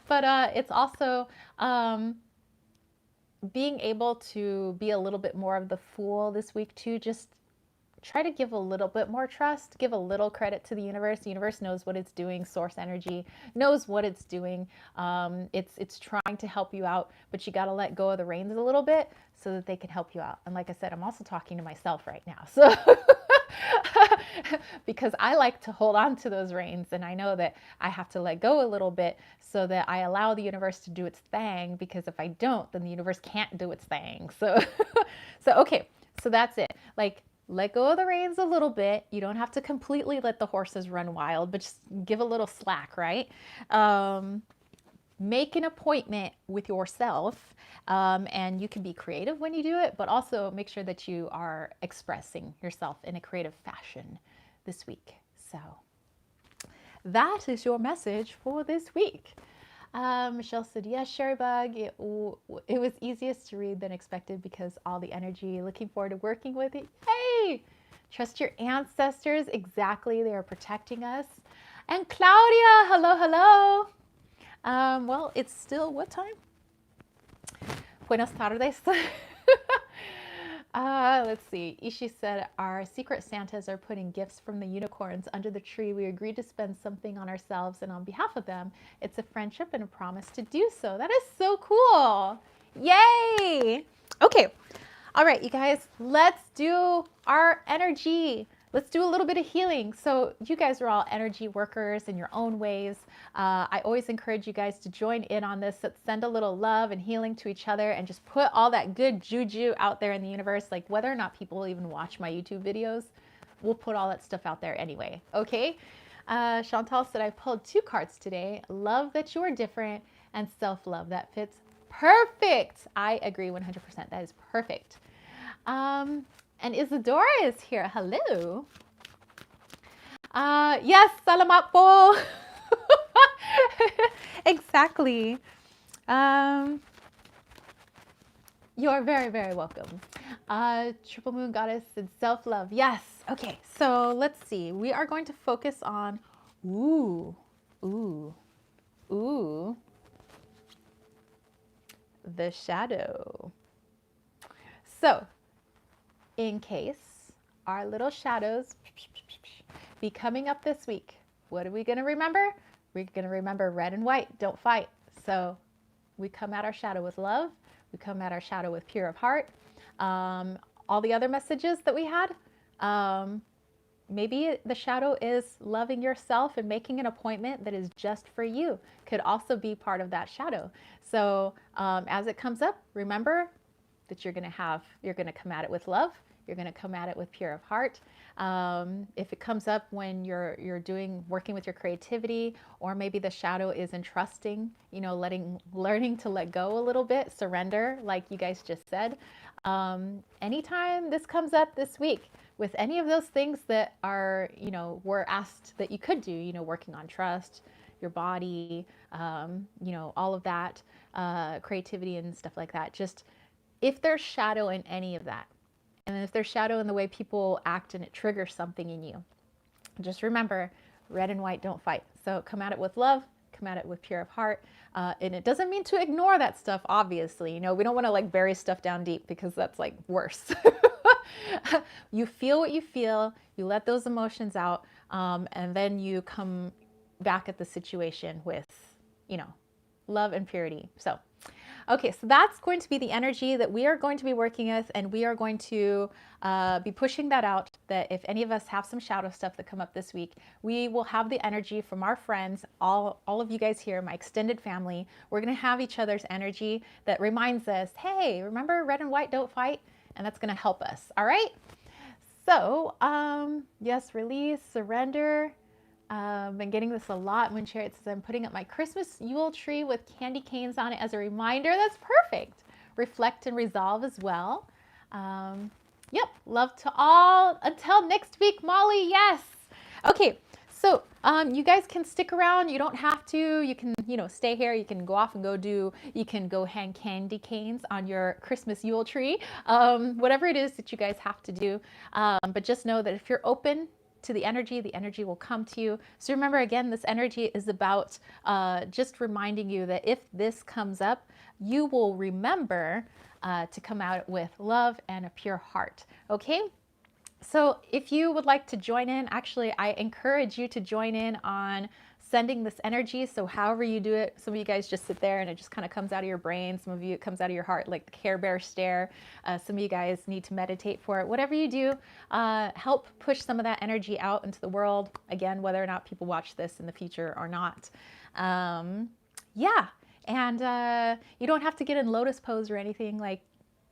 Speaker 1: But it's also being able to be a little bit more of the fool this week too. Just try to give a little bit more trust, give a little credit to the universe. The universe knows what it's doing. Source energy knows what it's doing. It's trying to help you out, but you got to let go of the reins a little bit so that they can help you out. And like I said, I'm also talking to myself right now. So because I like to hold on to those reins, and I know that I have to let go a little bit so that I allow the universe to do its thing, because if I don't, then the universe can't do its thing. So okay, so that's it. Like, let go of the reins a little bit. You don't have to completely let the horses run wild, but just give a little slack, right? Make an appointment with yourself, and you can be creative when you do it, but also make sure that you are expressing yourself in a creative fashion this week. So that is your message for this week. Michelle said, yes, Sherry Bug, it was easiest to read than expected because all the energy. Looking forward to working with it. Hey, trust your ancestors. Exactly. They are protecting us. And Claudia, hello, hello. Well, it's still what time? Buenas tardes. Let's see. Ishi said, our secret Santas are putting gifts from the unicorns under the tree. We agreed to spend something on ourselves and on behalf of them. It's a friendship and a promise to do so. That is so cool. Yay. Okay. All right, you guys, let's do our energy. Let's do a little bit of healing. So you guys are all energy workers in your own ways. I always encourage you guys to join in on this. Let's send a little love and healing to each other and just put all that good juju out there in the universe. Like whether or not people even watch my YouTube videos, we'll put all that stuff out there anyway. Okay. Chantal said, I pulled 2 cards today. Love that you are different and self-love. That fits perfect. I agree 100%. That is perfect. And Isadora is here. Hello. Yes, salamat po. Exactly. You're very, very welcome. Triple Moon Goddess and self-love. Yes. Okay, so let's see. We are going to focus on, the shadow. So, in case our little shadows be coming up this week, what are we going to remember? We're going to remember red and white, don't fight. So we come at our shadow with love. We come at our shadow with pure of heart. All the other messages that we had, maybe the shadow is loving yourself and making an appointment that is just for you. Could also be part of that shadow. So as it comes up, remember that you're going to come at it with love. You're going to come at it with pure of heart. If it comes up when you're working with your creativity, or maybe the shadow is entrusting, learning to let go a little bit, surrender, like you guys just said. Anytime this comes up this week with any of those things that are, were asked that you could do, working on trust, your body, all of that, creativity and stuff like that. Just if there's shadow in any of that, and if there's shadow in the way people act and it triggers something in you, just remember, red and white don't fight. So come at it with love, come at it with pure of heart. And it doesn't mean to ignore that stuff, obviously. We don't want to bury stuff down deep, because that's worse. You feel what you feel, you let those emotions out, and then you come back at the situation with, love and purity. So okay, so that's going to be the energy that we are going to be working with, and we are going to be pushing that out, that if any of us have some shadow stuff that come up this week, we will have the energy from our friends, all of you guys here, my extended family. We're going to have each other's energy that reminds us, hey, remember red and white don't fight? And that's going to help us, all right? So, yes, release, surrender. Been getting this a lot. When Chariot says, I'm putting up my Christmas Yule tree with candy canes on it as a reminder. That's perfect. Reflect and resolve as well. Yep. Love to all. Until next week, Molly. Yes. Okay. So you guys can stick around. You don't have to. You can, stay here. You can go off and you can go hang candy canes on your Christmas Yule tree. Whatever it is that you guys have to do. But just know that if you're open to the energy will come to you. So remember, again, this energy is about just reminding you that if this comes up, you will remember to come out with love and a pure heart. Okay? So if you would like to join in, actually, I encourage you to join in on sending this energy. So however you do it, some of you guys just sit there and it just kind of comes out of your brain. Some of you, it comes out of your heart, like the Care Bear stare. Some of you guys need to meditate for it. Whatever you do, help push some of that energy out into the world. Again, whether or not people watch this in the future or not. Yeah. And you don't have to get in lotus pose or anything.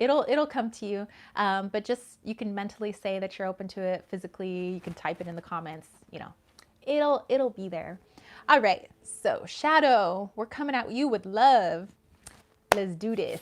Speaker 1: it'll come to you. But just, you can mentally say that you're open to it. Physically, you can type it in the comments, you know, it'll be there. All right. So Shadow, we're coming at you with love. Let's do this.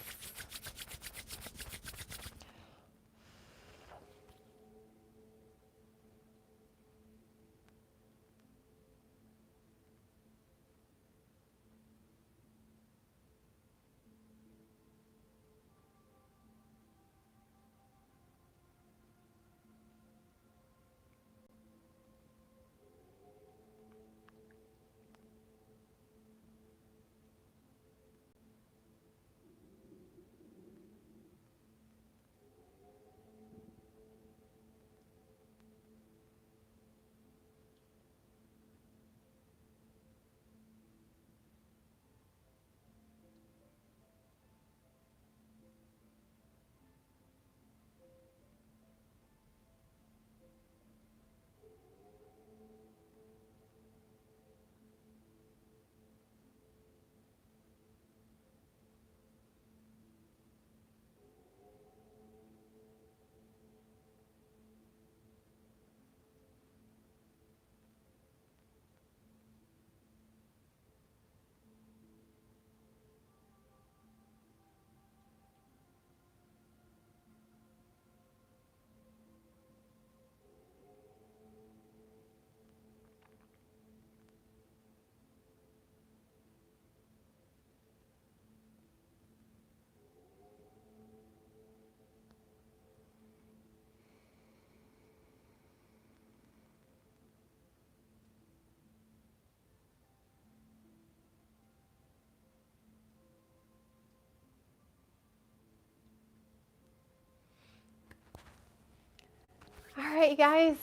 Speaker 1: All right, guys.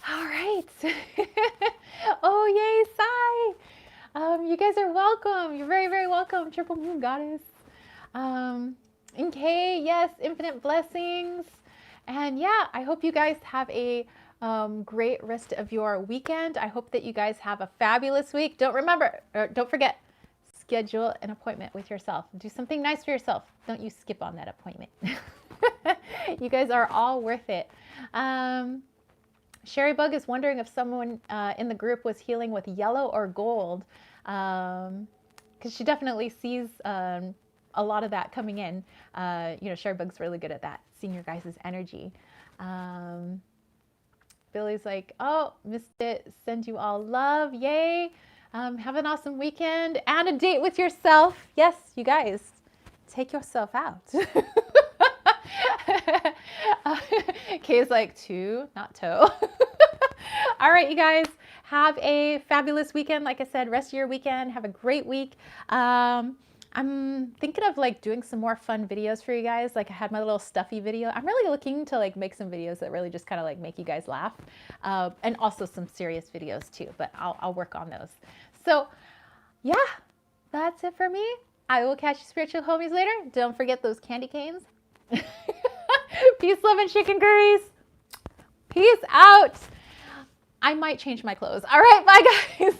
Speaker 1: All right. Oh, yay, Sai. You guys are welcome. You're very, very welcome. Triple Moon Goddess. Okay, yes, infinite blessings. And yeah, I hope you guys have a great rest of your weekend. I hope that you guys have a fabulous week. Don't forget, schedule an appointment with yourself. Do something nice for yourself. Don't you skip on that appointment. You guys are all worth it. Sherry Bug is wondering if someone in the group was healing with yellow or gold, because she definitely sees a lot of that coming in. You know, Sherry Bug's really good at that, seeing your guys' energy. Billy's like, oh, missed it. Send you all love. Yay. Have an awesome weekend and a date with yourself. Yes, you guys, take yourself out. Kay's like, two, not toe. All right, you guys, have a fabulous weekend. Like I said, rest of your weekend. Have a great week. I'm thinking of like doing some more fun videos for you guys. Like I had my little stuffy video. I'm really looking to like make some videos that really just kind of like make you guys laugh, and also some serious videos too, but I'll work on those. So yeah, that's it for me. I will catch you spiritual homies later. Don't forget those candy canes. Peace, love, and chicken curries. Peace out. I might change my clothes. All right, bye guys.